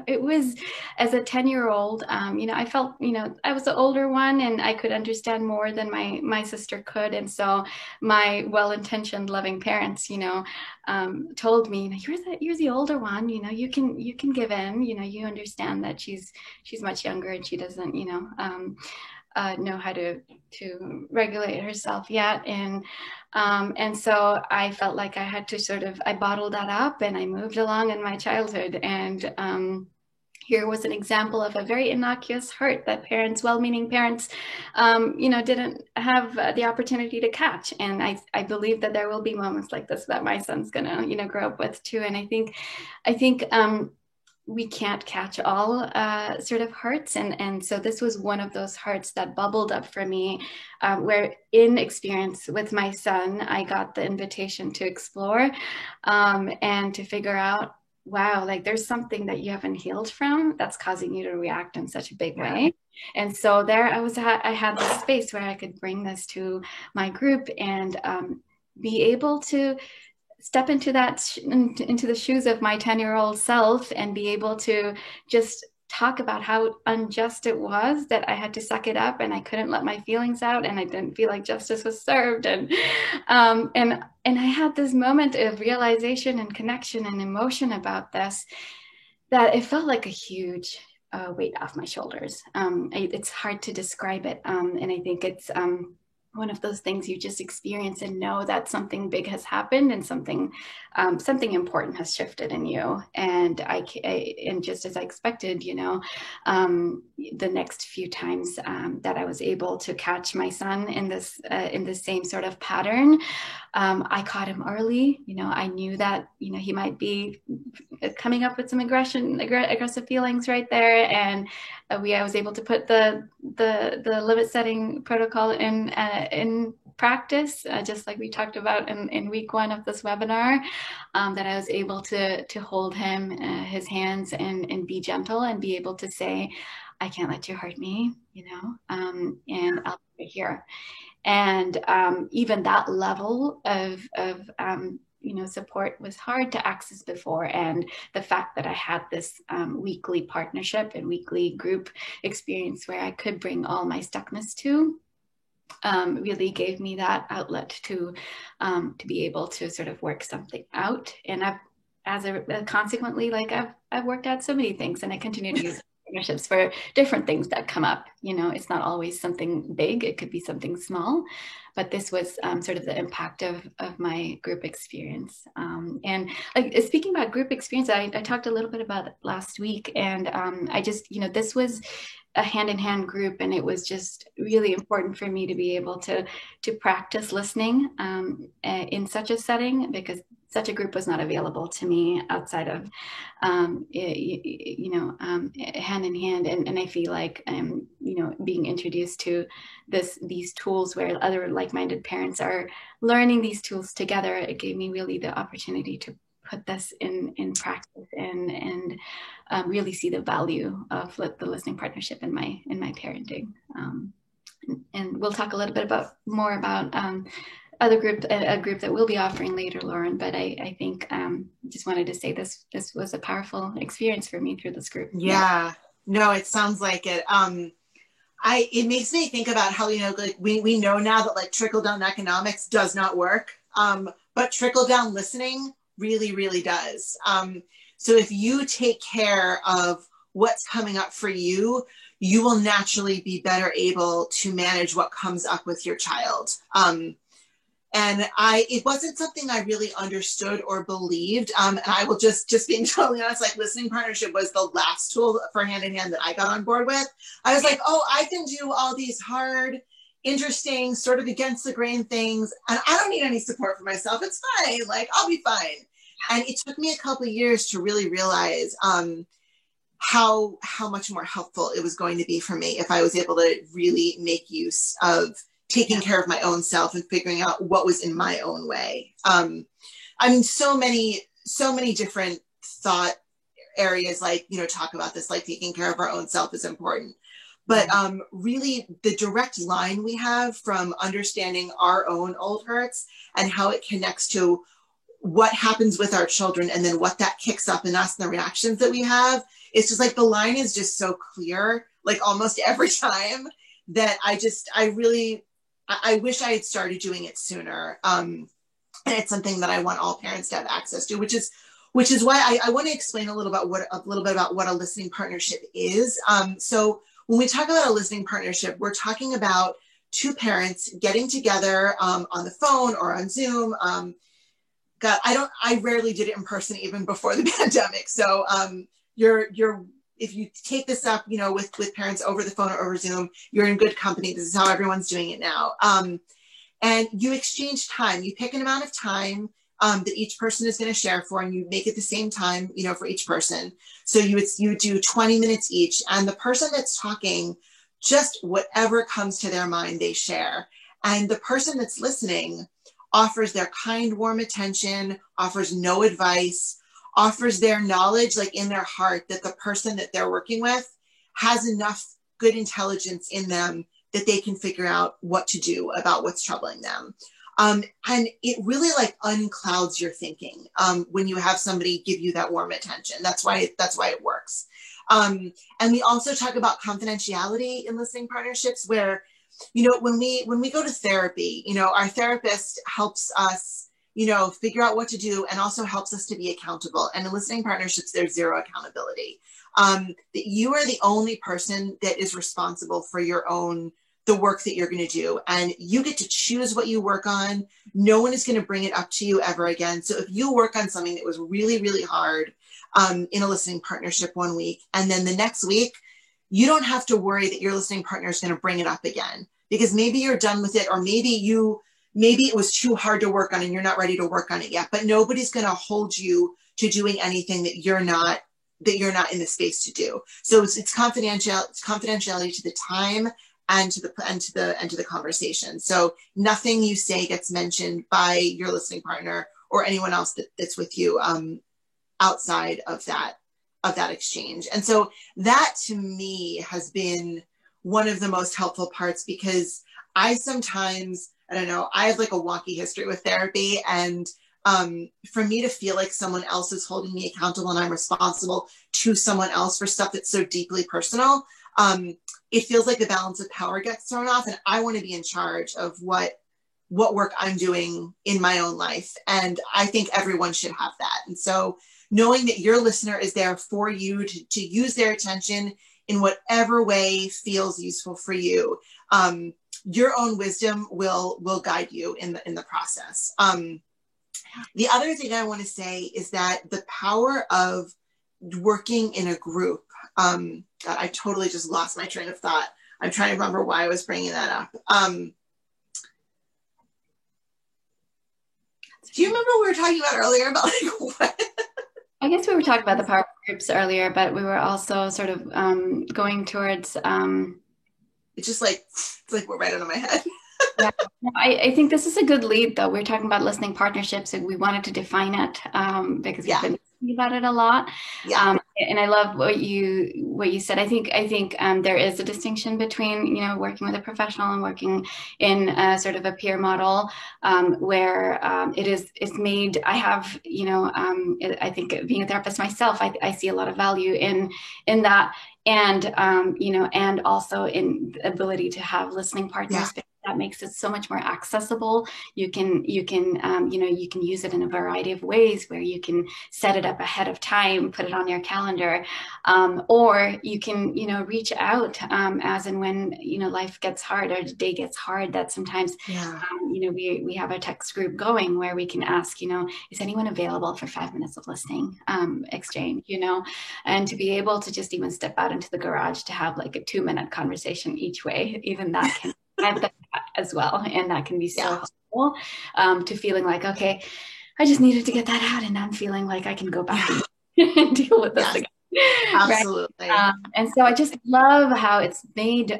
it was, as a 10-year-old, I felt, I was the older one and I could understand more than my sister could. And so my well-intentioned, loving parents, told me, you're the older one, you can give in, you understand that she's much younger and she doesn't, know how to regulate herself yet. And so I felt like I had to I bottled that up and I moved along in my childhood. And here was an example of a very innocuous hurt that parents, well-meaning parents, didn't have the opportunity to catch. And I believe that there will be moments like this that my son's gonna, grow up with too. And I think we can't catch all sort of hurts. And so this was one of those hurts that bubbled up for me, where in experience with my son, I got the invitation to explore and to figure out, wow, like there's something that you haven't healed from that's causing you to react in such a big way. And so there I had this space where I could bring this to my group and be able to step into the shoes of my 10-year-old self and be able to just talk about how unjust it was that I had to suck it up and I couldn't let my feelings out and I didn't feel like justice was served. And I had this moment of realization and connection and emotion about this, that it felt like a huge weight off my shoulders. It's hard to describe it. And I think it's one of those things you just experience and know that something big has happened and something important has shifted in you. And and just as I expected, the next few times that I was able to catch my son in the same sort of pattern, I caught him early. I knew that, he might be coming up with some aggressive feelings right there. And I was able to put the limit setting protocol in practice, just like we talked about in week 1 of this webinar, that I was able to hold him, his hands, and be gentle and be able to say, I can't let you hurt me, and I'll be here. And even that level of support was hard to access before. And the fact that I had this weekly partnership and weekly group experience where I could bring all my stuckness to, really gave me that outlet to be able to sort of work something out. And consequently, like I've worked out so many things, and I continue to use partnerships for different things that come up. You know, it's not always something big; it could be something small. But this was sort of the impact of my group experience. And speaking about group experience, I talked a little bit about it last week, and I just, you know, this was a hand-in-hand group, and it was just really important for me to be able to practice listening in such a setting, because such a group was not available to me outside of hand in hand. And I feel like I'm, you know, being introduced to these tools where other like-minded parents are learning these tools together. It gave me really the opportunity to put this in practice and really see the value of the listening partnership in my parenting. And we'll talk a little bit more about a group that we'll be offering later, Lauren. But I think just wanted to say this was a powerful experience for me through this group. Yeah, no, it sounds like it. It makes me think about how, you know, like we know now that like trickle down economics does not work, but trickle down listening really, really does. So if you take care of what's coming up for you, you will naturally be better able to manage what comes up with your child. And it wasn't something I really understood or believed. And I will just being totally honest, like listening partnership was the last tool for hand in hand that I got on board with. I was like, oh, I can do all these hard, interesting, sort of against the grain things, and I don't need any support for myself. It's fine. Like, I'll be fine. And it took me a couple of years to really realize how much more helpful it was going to be for me if I was able to really make use of taking care of my own self and figuring out what was in my own way. I mean, so many different thought areas, like, you know, talk about this, like taking care of our own self is important. But really the direct line we have from understanding our own old hurts and how it connects to what happens with our children and then what that kicks up in us and the reactions that we have, it's just like the line is just so clear, like almost every time, that I wish I had started doing it sooner. And it's something that I want all parents to have access to, which is why I want to explain a little bit about what a listening partnership is. So when we talk about a listening partnership, we're talking about two parents getting together on the phone or on Zoom. I rarely did it in person even before the pandemic. So if you take this up, you know, with parents over the phone or over Zoom, you're in good company. This is how everyone's doing it now. And you exchange time. You pick an amount of time that each person is going to share for, and you make it the same time, you know, for each person. So you do 20 minutes each, and the person that's talking, just whatever comes to their mind, they share. And the person that's listening offers their kind, warm attention, offers no advice, offers their knowledge, like in their heart, that the person that they're working with has enough good intelligence in them that they can figure out what to do about what's troubling them. And it really like unclouds your thinking when you have somebody give you that warm attention. That's why it works. And we also talk about confidentiality in listening partnerships, where, you know, when we go to therapy, you know, our therapist helps us, you know, figure out what to do, and also helps us to be accountable. And in listening partnerships, there's zero accountability. That you are the only person that is responsible for the work that you're going to do. And you get to choose what you work on. No one is going to bring it up to you ever again. So if you work on something that was really, really hard in a listening partnership one week, and then the next week, you don't have to worry that your listening partner is going to bring it up again, because maybe you're done with it, or maybe it was too hard to work on and you're not ready to work on it yet. But nobody's going to hold you to doing anything that you're not in the space to do. So it's confidentiality to the time and to the conversation. So nothing you say gets mentioned by your listening partner or anyone else that's with you outside of that exchange. And so that to me has been one of the most helpful parts, because I sometimes, I don't know, I have like a wonky history with therapy, and for me to feel like someone else is holding me accountable and I'm responsible to someone else for stuff that's so deeply personal, it feels like the balance of power gets thrown off, and I want to be in charge of what work I'm doing in my own life. And I think everyone should have that. And so knowing that your listener is there for you to use their attention in whatever way feels useful for you, your own wisdom will guide you in the process. The other thing I want to say is that the power of working in a group, God, I totally just lost my train of thought. I'm trying to remember why I was bringing that up. Do you remember what we were talking about earlier about like what? I guess we were talking about the power groups earlier, but we were also sort of going towards. It's just like, it's like we're right out of my head. Yeah, I think this is a good lead, though. We're talking about listening partnerships, and we wanted to define it because we've been thinking about it a lot. Yeah. And I love what you said. I think there is a distinction between working with a professional and working in sort of a peer model where it's made. I have I think being a therapist myself, I see a lot of value in that, and and also in the ability to have listening partners. Yeah. That makes it so much more accessible. You can use it in a variety of ways where you can set it up ahead of time, put it on your calendar, or you can reach out as and when life gets hard or the day gets hard. That sometimes we have a text group going where we can ask is anyone available for 5 minutes of listening exchange, and to be able to just even step out into the garage to have like a 2-minute conversation each way. Even that can I've done that as well, and that can be so helpful to feeling like, okay, I just needed to get that out, and I'm feeling like I can go back and deal with this again. Absolutely. Right? And so I just love how it's made.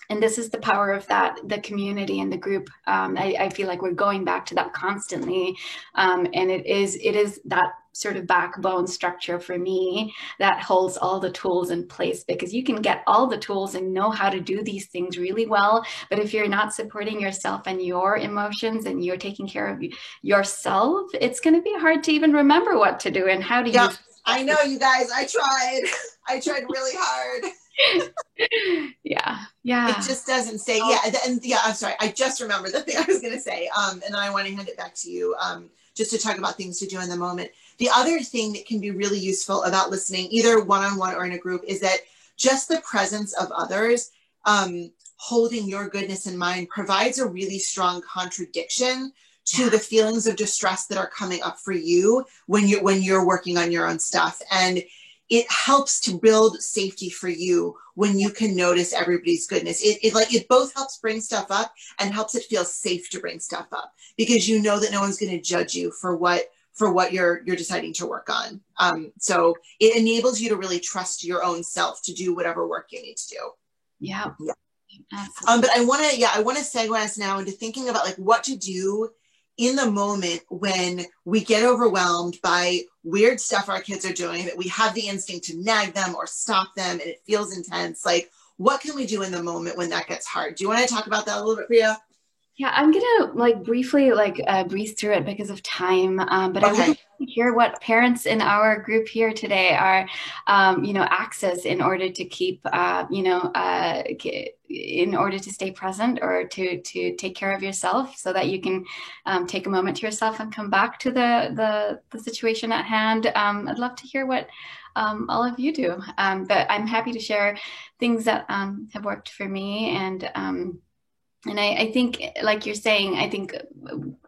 And this is the power of the community and the group. I feel like we're going back to that constantly, and it is that sort of backbone structure for me that holds all the tools in place, because you can get all the tools and know how to do these things really well, but if you're not supporting yourself and your emotions and you're taking care of yourself, it's going to be hard to even remember what to do and how to use. I know, you guys, I tried really hard. Yeah. It just doesn't say. I'm sorry, I just remembered the thing I was going to say, and then I want to hand it back to you just to talk about things to do in the moment. The other thing that can be really useful about listening, either one-on-one or in a group, is that just the presence of others holding your goodness in mind provides a really strong contradiction to the feelings of distress that are coming up for you when you're working on your own stuff. And it helps to build safety for you when you can notice everybody's goodness. It both helps bring stuff up and helps it feel safe to bring stuff up, because you know that no one's going to judge you for what you're deciding to work on. So it enables you to really trust your own self to do whatever work you need to do. Yeah. But I want to segue us now into thinking about like what to do in the moment when we get overwhelmed by weird stuff our kids are doing, that we have the instinct to nag them or stop them and it feels intense. Like, what can we do in the moment when that gets hard? Do you want to talk about that a little bit, Priya? Yeah, I'm gonna briefly breeze through it because of time, but I would like to hear what parents in our group here today are, access in order to keep, in order to stay present or to take care of yourself, so that you can take a moment to yourself and come back to the situation at hand. I'd love to hear what all of you do, but I'm happy to share things that have worked for me. And I think, like you're saying, I think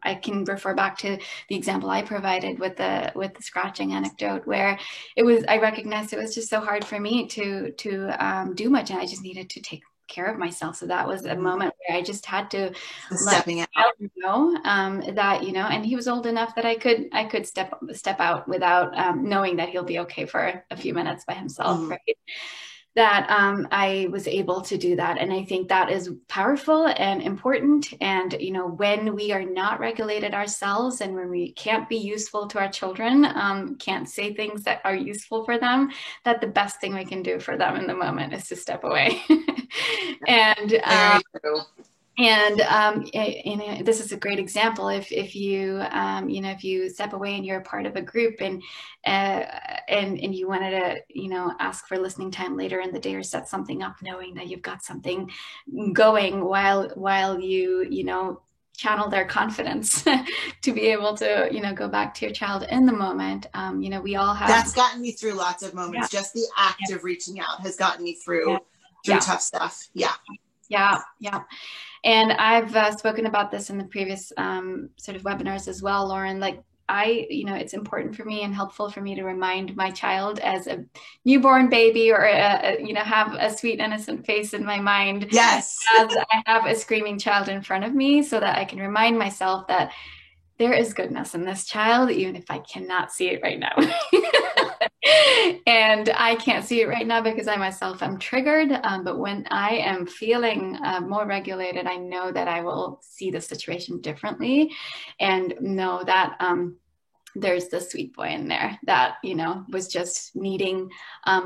I can refer back to the example I provided with the scratching anecdote, where I recognized it was just so hard for me to do much, and I just needed to take care of myself. So that was a moment where I just had to stepping out, that and he was old enough that I could step out without knowing that he'll be okay for a few minutes by himself, right? That I was able to do that. And I think that is powerful and important. And, when we are not regulated ourselves, and when we can't be useful to our children, can't say things that are useful for them, that the best thing we can do for them in the moment is to step away. And And this is a great example. If you if you step away and you're a part of a group, and you wanted to ask for listening time later in the day or set something up, knowing that you've got something going while you channel their confidence to be able to go back to your child in the moment. We all have. That's gotten me through lots of moments. Just the act of reaching out has gotten me through tough stuff. Yeah. And I've spoken about this in the previous sort of webinars as well, Lauren. Like it's important for me and helpful for me to remind my child as a newborn baby, or have a sweet, innocent face in my mind. Yes. As I have a screaming child in front of me, so that I can remind myself that there is goodness in this child, even if I cannot see it right now. And I can't see it right now because I myself am triggered. But when I am feeling more regulated, I know that I will see the situation differently, and know that there's the sweet boy in there that, was just needing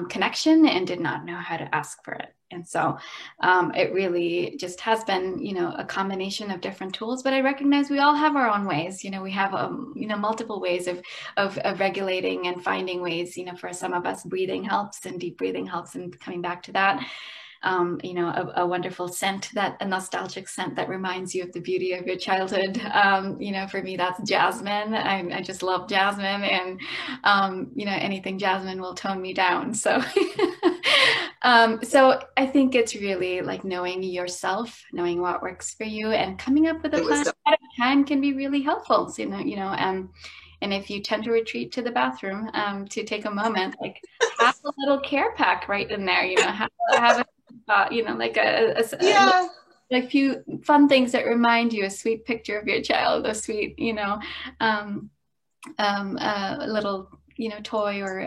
connection and did not know how to ask for it. And so it really just has been, a combination of different tools, but I recognize we all have our own ways. We have, multiple ways of regulating and finding ways. For some of us, breathing helps, and deep breathing helps, and coming back to that. A wonderful scent, a nostalgic scent that reminds you of the beauty of your childhood. For me, that's jasmine. I just love jasmine, and, anything jasmine will tone me down. So, so I think it's really like knowing yourself, knowing what works for you, and coming up with a plan ahead of time can be really helpful. So, and if you tend to retreat to the bathroom, to take a moment, like have a little care pack right in there, have a like few fun things that remind you, a sweet picture of your child, a sweet, a little, toy, or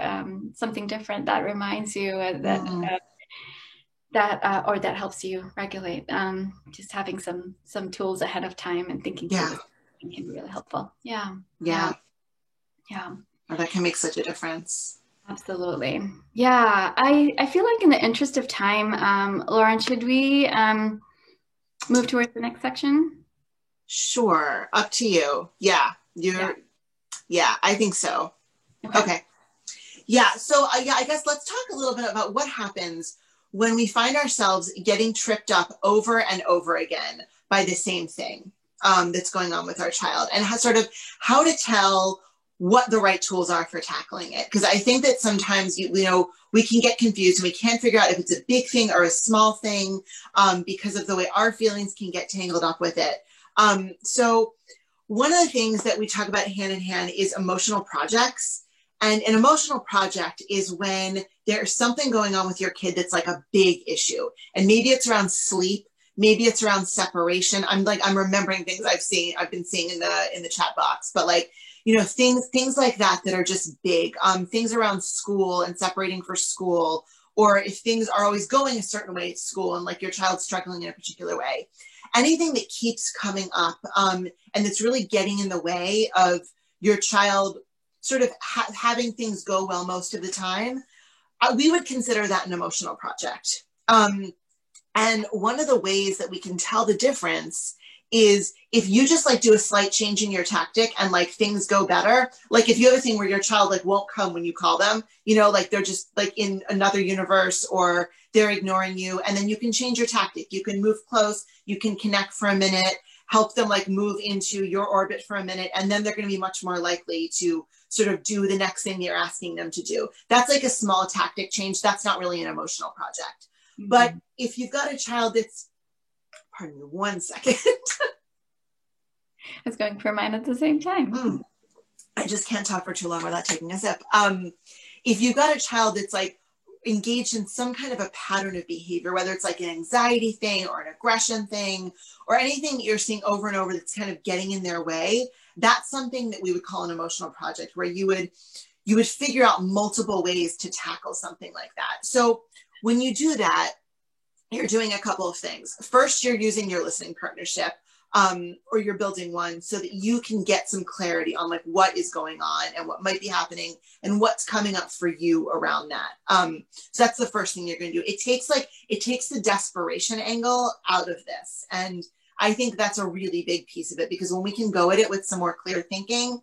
something different that reminds you or that helps you regulate. Just having some tools ahead of time and thinking through this can be really helpful. Yeah. Oh, that can make such a difference. Absolutely. Yeah. I feel like in the interest of time, Lauren, should we move towards the next section? Sure. Up to you. Yeah. I think so. Okay. Yeah. So I guess let's talk a little bit about what happens when we find ourselves getting tripped up over and over again by the same thing that's going on with our child, and how to tell what the right tools are for tackling it. Because I think that sometimes, we can get confused and we can't figure out if it's a big thing or a small thing because of the way our feelings can get tangled up with it. So one of the things that we talk about hand in hand is emotional projects. And an emotional project is when there's something going on with your kid that's like a big issue. And maybe it's around sleep. Maybe it's around separation. I'm remembering things I've been seeing in the chat box, but things like that are just big. Things around school and separating for school, or if things are always going a certain way at school and like your child's struggling in a particular way. Anything that keeps coming up and that's really getting in the way of your child sort of having things go well most of the time, we would consider that an emotional project. And one of the ways that we can tell the difference is if you just do a slight change in your tactic and things go better. Like if you have a thing where your child won't come when you call them, they're just in another universe, or they're ignoring you, and then you can change your tactic. You can move close, you can connect for a minute, help them move into your orbit for a minute, and then they're going to be much more likely to sort of do the next thing you're asking them to do. That's a small tactic change. That's not really an emotional project. Mm-hmm. But if you've got a child that's, pardon me 1 second. I was going for mine at the same time. I just can't talk for too long without taking a sip. If you've got a child that's engaged in some kind of a pattern of behavior, whether it's an anxiety thing or an aggression thing or anything that you're seeing over and over that's kind of getting in their way, that's something that we would call an emotional project, where you would figure out multiple ways to tackle something like that. So when you do that, you're doing a couple of things. First, you're using your listening partnership, or you're building one so that you can get some clarity on what is going on and what might be happening and what's coming up for you around that. So that's the first thing you're going to do. It takes the desperation angle out of this. And I think that's a really big piece of it, because when we can go at it with some more clear thinking,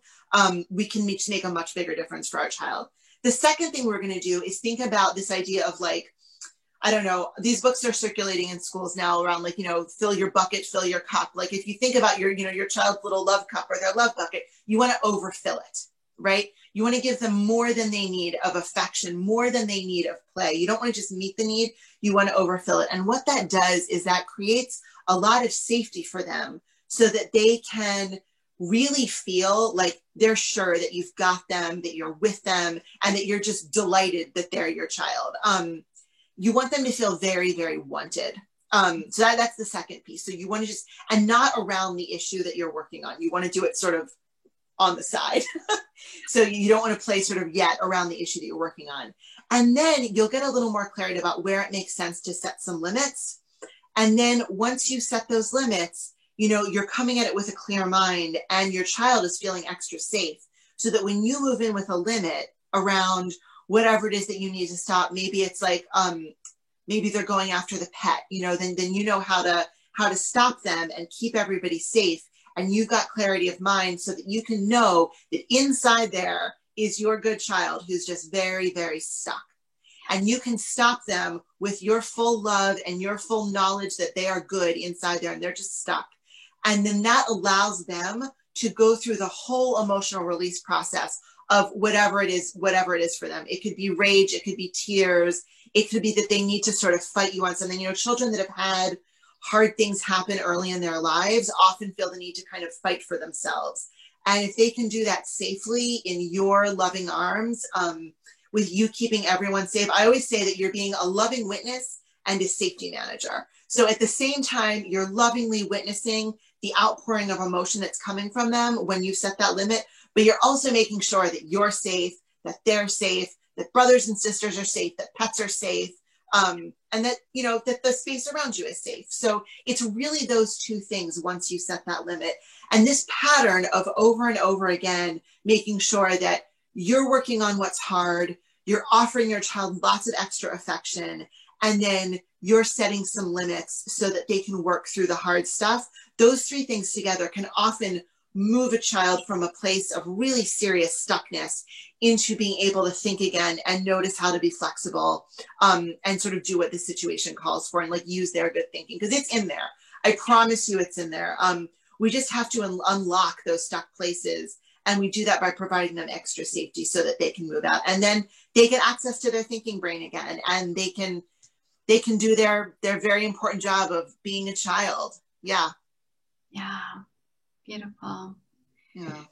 we can make a much bigger difference for our child. The second thing we're going to do is think about this idea of like, I don't know, these books are circulating in schools now around like, you know, fill your bucket, fill your cup. Like if you think about your, you know, your child's little love cup or their love bucket, you want to overfill it, right? You want to give them more than they need of affection, more than they need of play. You don't want to just meet the need, you want to overfill it. And what that does is that creates a lot of safety for them so that they can really feel like they're sure that you've got them, that you're with them, and that you're just delighted that they're your child. You want them to feel very, very wanted. So that's the second piece. So you want to just, and not around the issue that you're working on. You want to do it sort of on the side. So you don't want to play sort of yet around the issue that you're working on. And then you'll get a little more clarity about where it makes sense to set some limits. And then once you set those limits, you know, you're coming at it with a clear mind and your child is feeling extra safe, so that when you move in with a limit around whatever it is that you need to stop, maybe it's like, maybe they're going after the pet, you know, then you know how to stop them and keep everybody safe. And you've got clarity of mind so that you can know that inside there is your good child who's just very, very stuck. And you can stop them with your full love and your full knowledge that they are good inside there and they're just stuck. And then that allows them to go through the whole emotional release process of whatever it is for them. It could be rage, it could be tears, it could be that they need to sort of fight you on something. You know, children that have had hard things happen early in their lives often feel the need to kind of fight for themselves. And if they can do that safely in your loving arms, with you keeping everyone safe, I always say that you're being a loving witness and a safety manager. So at the same time, you're lovingly witnessing the outpouring of emotion that's coming from them when you set that limit, but you're also making sure that you're safe, that they're safe, that brothers and sisters are safe, that pets are safe, and that, you know, that the space around you is safe. So it's really those two things once you set that limit. And this pattern of over and over again, making sure that you're working on what's hard, you're offering your child lots of extra affection, and then you're setting some limits so that they can work through the hard stuff. Those three things together can often move a child from a place of really serious stuckness into being able to think again and notice how to be flexible, and sort of do what the situation calls for and like use their good thinking, because it's in there. I promise you it's in there. We just have to unlock those stuck places. And we do that by providing them extra safety so that they can move out, and then they get access to their thinking brain again, and they can do their very important job of being a child. Yeah. Yeah. Beautiful. Yeah.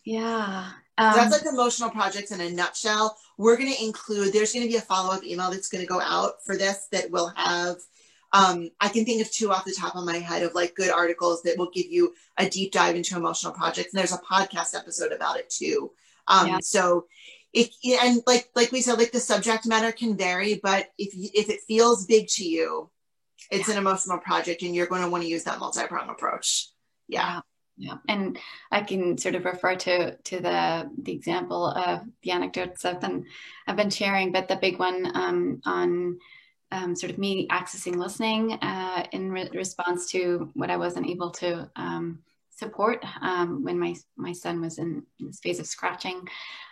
Yeah. So that's like emotional projects in a nutshell. We're going to include, there's going to be a follow-up email that's going to go out for this that will have, I can think of two off the top of my head of like good articles that will give you a deep dive into emotional projects. And there's a podcast episode about it too. So and like we said, like the subject matter can vary, but if it feels big to you, it's an emotional project and you're going to want to use that multi-pronged approach. Yeah. And I can sort of refer to the example of the anecdotes I've been sharing, but the big one on sort of me accessing listening in response to what I wasn't able to support when my son was in this phase of scratching.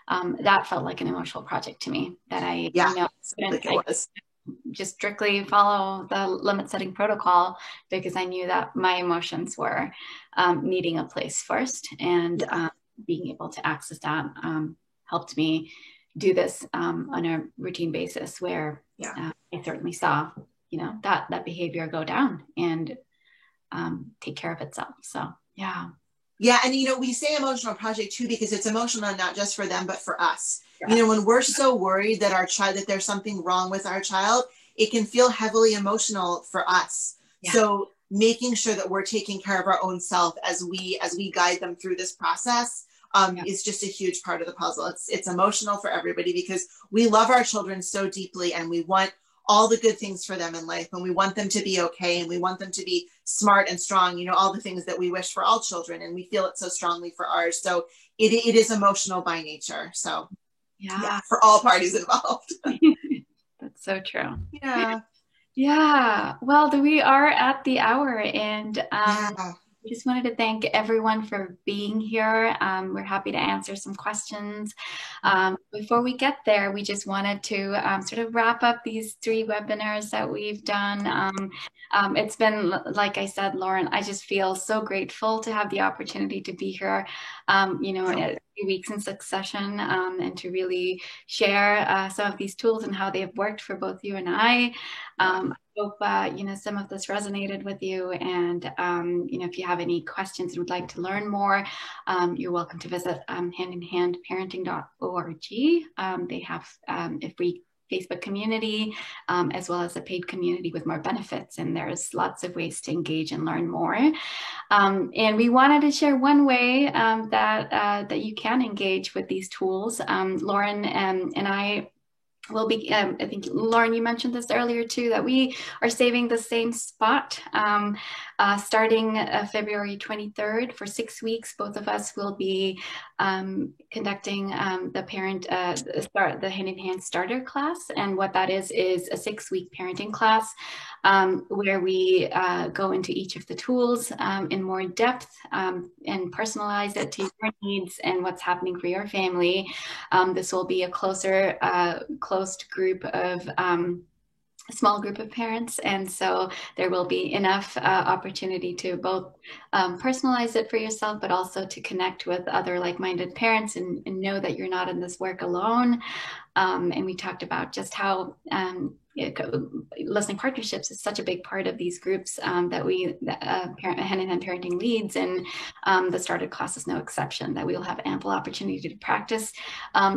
That felt like an emotional project to me that I just strictly follow the limit setting protocol, because I knew that my emotions were needing a place first, and being able to access that helped me do this on a routine basis where I certainly saw, you know, that behavior go down and take care of itself. So, yeah. Yeah. And, you know, we say emotional project too, because it's emotional, not just for them, but for us. You know, when we're so worried that that there's something wrong with our child, it can feel heavily emotional for us. Yeah. So making sure that we're taking care of our own self as we guide them through this process is just a huge part of the puzzle. It's emotional for everybody because we love our children so deeply and we want all the good things for them in life, and we want them to be okay, and we want them to be smart and strong, you know, all the things that we wish for all children, and we feel it so strongly for ours. So it is emotional by nature. So yeah, for all parties involved. That's so true. Yeah. Yeah, well, we are at the hour, and Yeah. I just wanted to thank everyone for being here. We're happy to answer some questions. Before we get there, we just wanted to sort of wrap up these 3 webinars that we've done. It's been, like I said, Lauren, I just feel so grateful to have the opportunity to be here, Yeah. 3 weeks in succession, and to really share some of these tools and how they've worked for both you and I. I hope some of this resonated with you, and if you have any questions and would like to learn more, you're welcome to visit handinhandparenting.org. They have a free Facebook community, as well as a paid community with more benefits, and there's lots of ways to engage and learn more. And we wanted to share one way that you can engage with these tools. Lauren and I will be, I think, Lauren, you mentioned this earlier too, that we are saving the same spot starting February 23rd for 6 weeks. Both of us will be conducting the Hand in Hand starter class. And what that is a 6-week parenting class where we go into each of the tools in more depth and personalize it to your needs and what's happening for your family. This will be a closed group of small group of parents, and so there will be enough opportunity to both personalize it for yourself, but also to connect with other like-minded parents and know that you're not in this work alone. And we talked about just how listening partnerships is such a big part of these groups Hand in Hand Parenting leads, and the starter class is no exception, that we will have ample opportunity to practice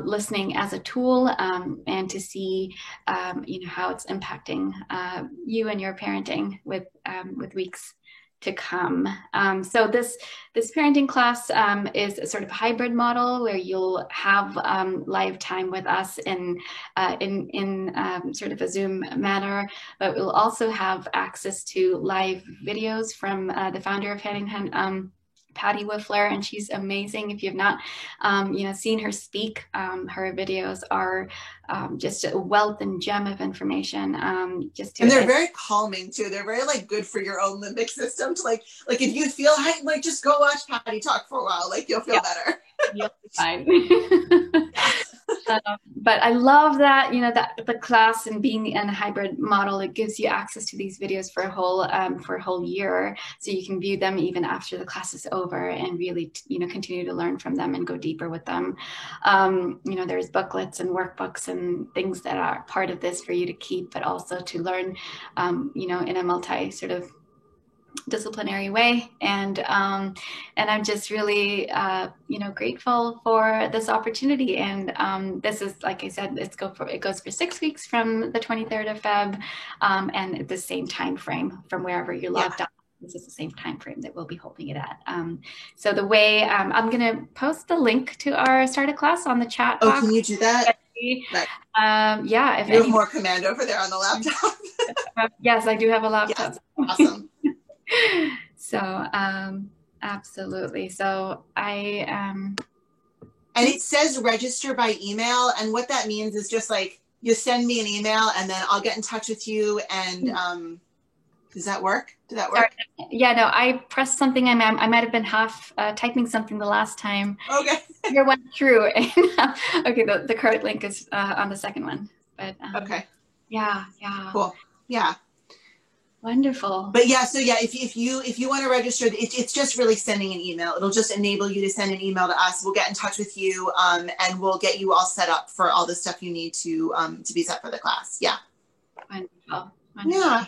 listening as a tool and to see how it's impacting you and your parenting with weeks to come. So this parenting class is a sort of hybrid model where you'll have live time with us in sort of a Zoom manner, but we'll also have access to live videos from the founder of Hand in Hand, Patty Wiffler, and she's amazing. If you've not, seen her speak, her videos are just a wealth and gem of information. And they're very calming too. They're very good for your own limbic system. To like if you feel heightened, just go watch Patty talk for a while. You'll feel better. You'll be fine. But I love that, that the class and being in a hybrid model, it gives you access to these videos for a whole year. So you can view them even after the class is over and really, continue to learn from them and go deeper with them. There's booklets and workbooks and things that are part of this for you to keep, but also to learn, in a multi sort of disciplinary way, and I'm just really grateful for this opportunity. And this is, like I said, it goes for 6 weeks from the 23rd of Feb, and at the same time frame from wherever you're logged on. This is the same time frame that we'll be holding it at. So the way I'm going to post the link to our starter class on the chat box. Can you do that? Yeah. If you have more command over there on the laptop. Yes, I do have a laptop. Yes. Awesome. So absolutely. So and it says register by email, and what that means is just you send me an email and then I'll get in touch with you. And does that work? Did that work? Sorry. Yeah, no, I pressed something. I might have been half typing something the last time. Okay. Your went through. Okay, the correct link is on the second one. But okay. Yeah. Cool. Yeah. Wonderful. But if you want to register, it's just really sending an email. It'll just enable you to send an email to us. We'll get in touch with you, and we'll get you all set up for all the stuff you need to be set for the class. Yeah. Wonderful. Yeah.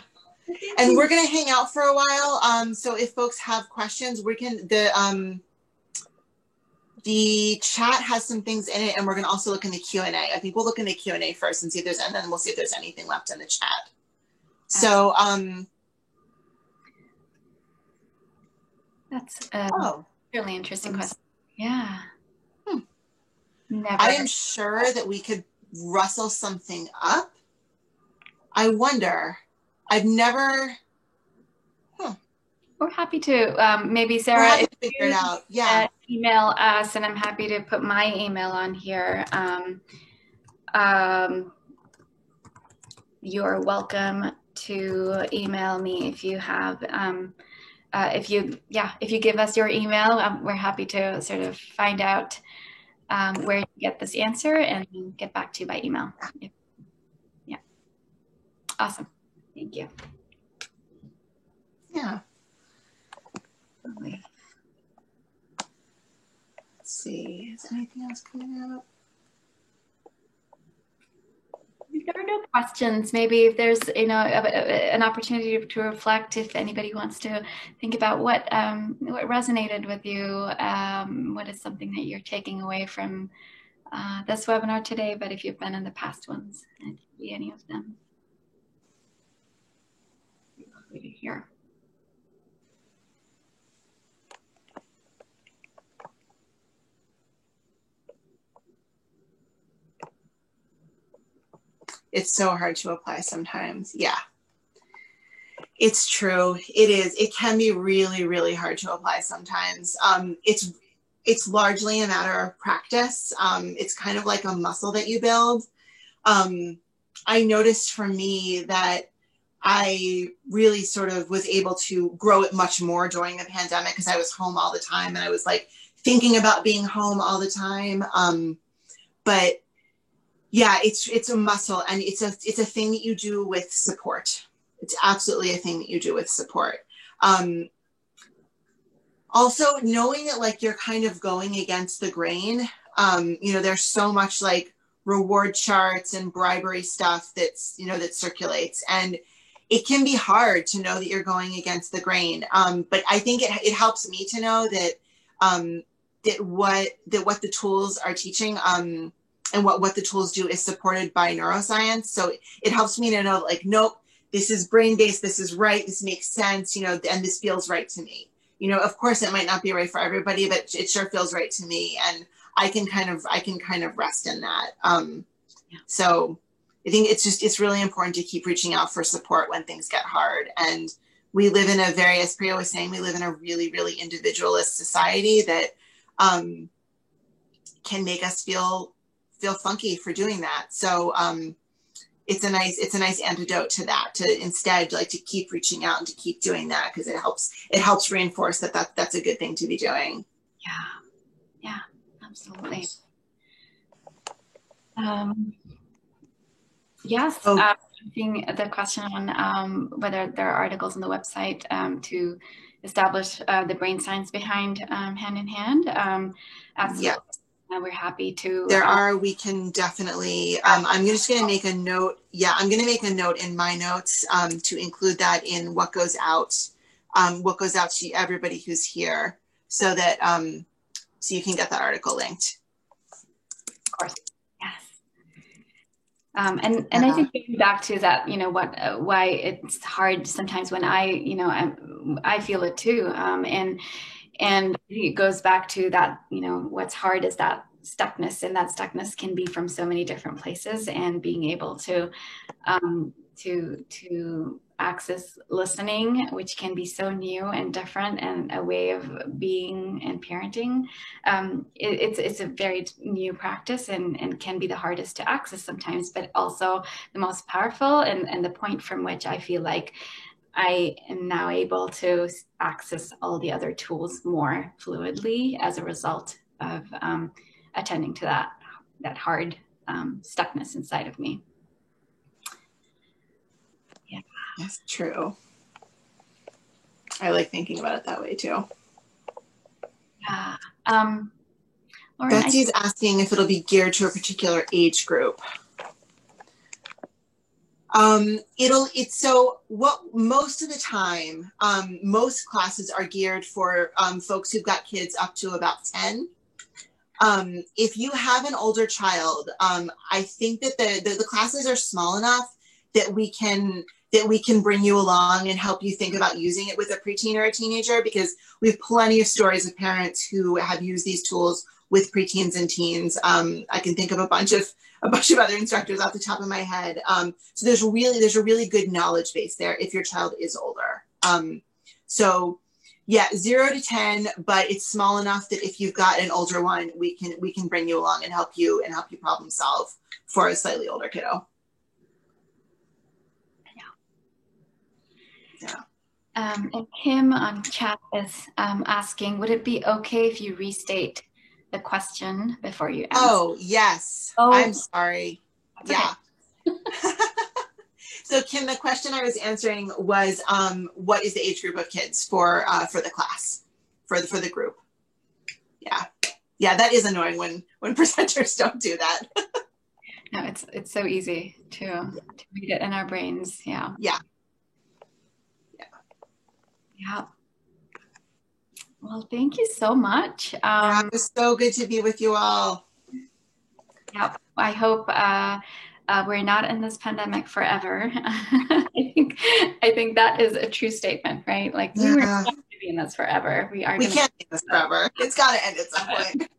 And we're gonna hang out for a while. So if folks have questions, the chat has some things in it, and we're gonna also look in the Q&A. I think we'll look in the Q&A first and then we'll see if there's anything left in the chat. So, that's really interesting question. Yeah. Never. I am sure that we could rustle something up. I wonder. I've never. We're happy to. Maybe Sarah, if you figure it out. Yeah. Email us, and I'm happy to put my email on here. You're welcome to email me if you have, if you give us your email, we're happy to sort of find out where to get this answer and get back to you by email. Yeah. Awesome. Thank you. Yeah. Lovely. Let's see, is anything else coming up? If there are no questions, maybe if there's an opportunity to reflect, if anybody wants to think about what resonated with you, what is something that you're taking away from this webinar today, but if you've been in the past ones, it could be any of them. Lovely to hear. It's so hard to apply sometimes. Yeah, it's true. It is. It can be really, really hard to apply sometimes. It's largely a matter of practice. It's kind of like a muscle that you build. I noticed for me that I really sort of was able to grow it much more during the pandemic because I was home all the time and I was like thinking about being home all the time. But yeah, it's a muscle, and it's a thing that you do with support. It's absolutely a thing that you do with support. Also, knowing that like you're kind of going against the grain. There's so much like reward charts and bribery stuff that's that circulates, and it can be hard to know that you're going against the grain. But I think it helps me to know that what the tools are teaching. And what the tools do is supported by neuroscience. So it helps me to know, like, nope, this is brain-based, this is right, this makes sense, and this feels right to me. Of course it might not be right for everybody, but it sure feels right to me. And I can kind of rest in that. So I think it's really important to keep reaching out for support when things get hard. And we live in as Priya was saying, we live in a really, really individualist society that can make us feel funky for doing that. So it's a nice antidote to that, to instead like to keep reaching out and to keep doing that, because it helps reinforce that's a good thing to be doing. Yeah, absolutely. Yes. I think the question on whether there are articles on the website to establish the brain science behind Hand in Hand. Absolutely. Yeah. We're happy to. There are. We can definitely. I'm just going to make a note. Yeah, I'm going to make a note in my notes to include that in what goes out to everybody who's here, so that so you can get that article linked. Of course. Yes. And I think getting back to that, why it's hard sometimes when I feel it too, and it goes back to that, what's hard is that stuckness, and that stuckness can be from so many different places, and being able to access listening, which can be so new and different and a way of being and parenting. It's a very new practice and can be the hardest to access sometimes, but also the most powerful, and the point from which I feel like I am now able to access all the other tools more fluidly as a result of attending to that hard stuckness inside of me. Yeah, that's true. I like thinking about it that way too. Yeah. Lauren, Betsy's asking if it'll be geared to a particular age group. Most of the time, most classes are geared for folks who've got kids up to about 10. If you have an older child, I think that the classes are small enough that we can bring you along and help you think about using it with a preteen or a teenager, because we have plenty of stories of parents who have used these tools with preteens and teens. I can think of a bunch of other instructors off the top of my head. So there's a really good knowledge base there if your child is older. So yeah, 0 to 10, but it's small enough that if you've got an older one, we can bring you along and help you problem solve for a slightly older kiddo. And Kim on chat is asking, would it be okay if you restate the question before you answer? Oh, yes. Oh, I'm sorry. Yeah. Okay. So Kim, the question I was answering was, what is the age group of kids for the class, for the group? Yeah. Yeah, that is annoying when presenters don't do that. No, it's so easy to read it in our brains. Yeah. Yeah. Yeah. Well, thank you so much. Yeah, it was so good to be with you all. Yeah, I hope we're not in this pandemic forever. I think that is a true statement, right? Like we were not going to be in this forever. We can't be in this forever. It's got to end at some point.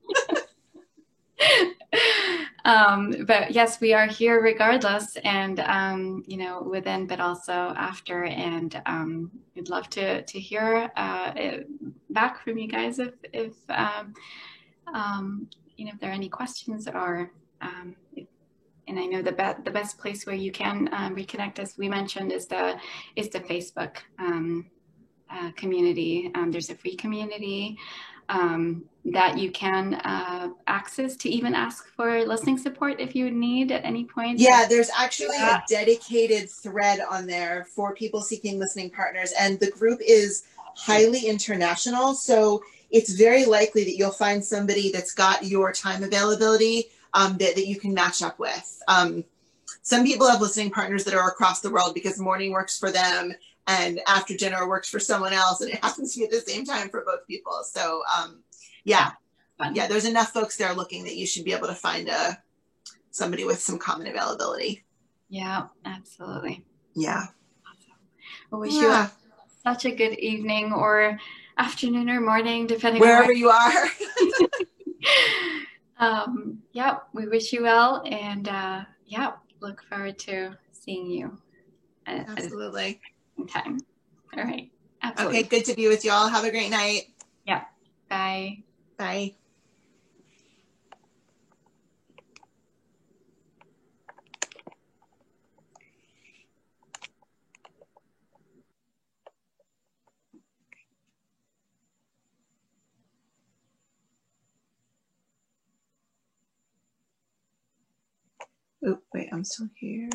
But yes, we are here regardless, and you know, within, but also after. And we'd love to hear back from you guys if you know, if there are any questions, or and I know the best place where you can reconnect, as we mentioned, is the Facebook community. There's a free community that you can access to even ask for listening support if you need at any point. Yeah, there's actually a dedicated thread on there for people seeking listening partners, and the group is highly international, so it's very likely that you'll find somebody that's got your time availability that you can match up with. Some people have listening partners that are across the world because morning works for them and after dinner works for someone else, and it happens to be at the same time for both people. So yeah, there's enough folks there looking that you should be able to find somebody with some common availability. Yeah, absolutely. Yeah. Awesome. Well, wish you such a good evening or afternoon or morning, depending on wherever you are. Yeah, we wish you well, and yeah, look forward to seeing you Absolutely. At time. All right. Absolutely. Okay, good to be with you all. Have a great night. Yeah. Bye. Bye. Oh, wait, I'm still here.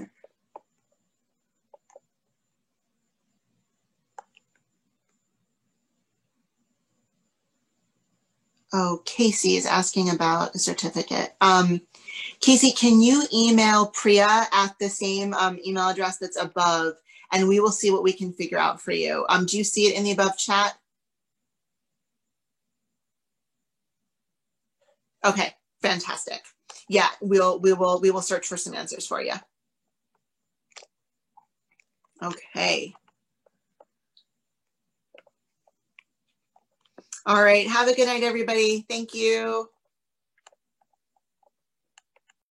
Oh, Casey is asking about a certificate. Casey, can you email Priya at the same email address that's above, and we will see what we can figure out for you. Do you see it in the above chat? Okay, fantastic. Yeah, we will search for some answers for you. Okay. All right. Have a good night, everybody. Thank you.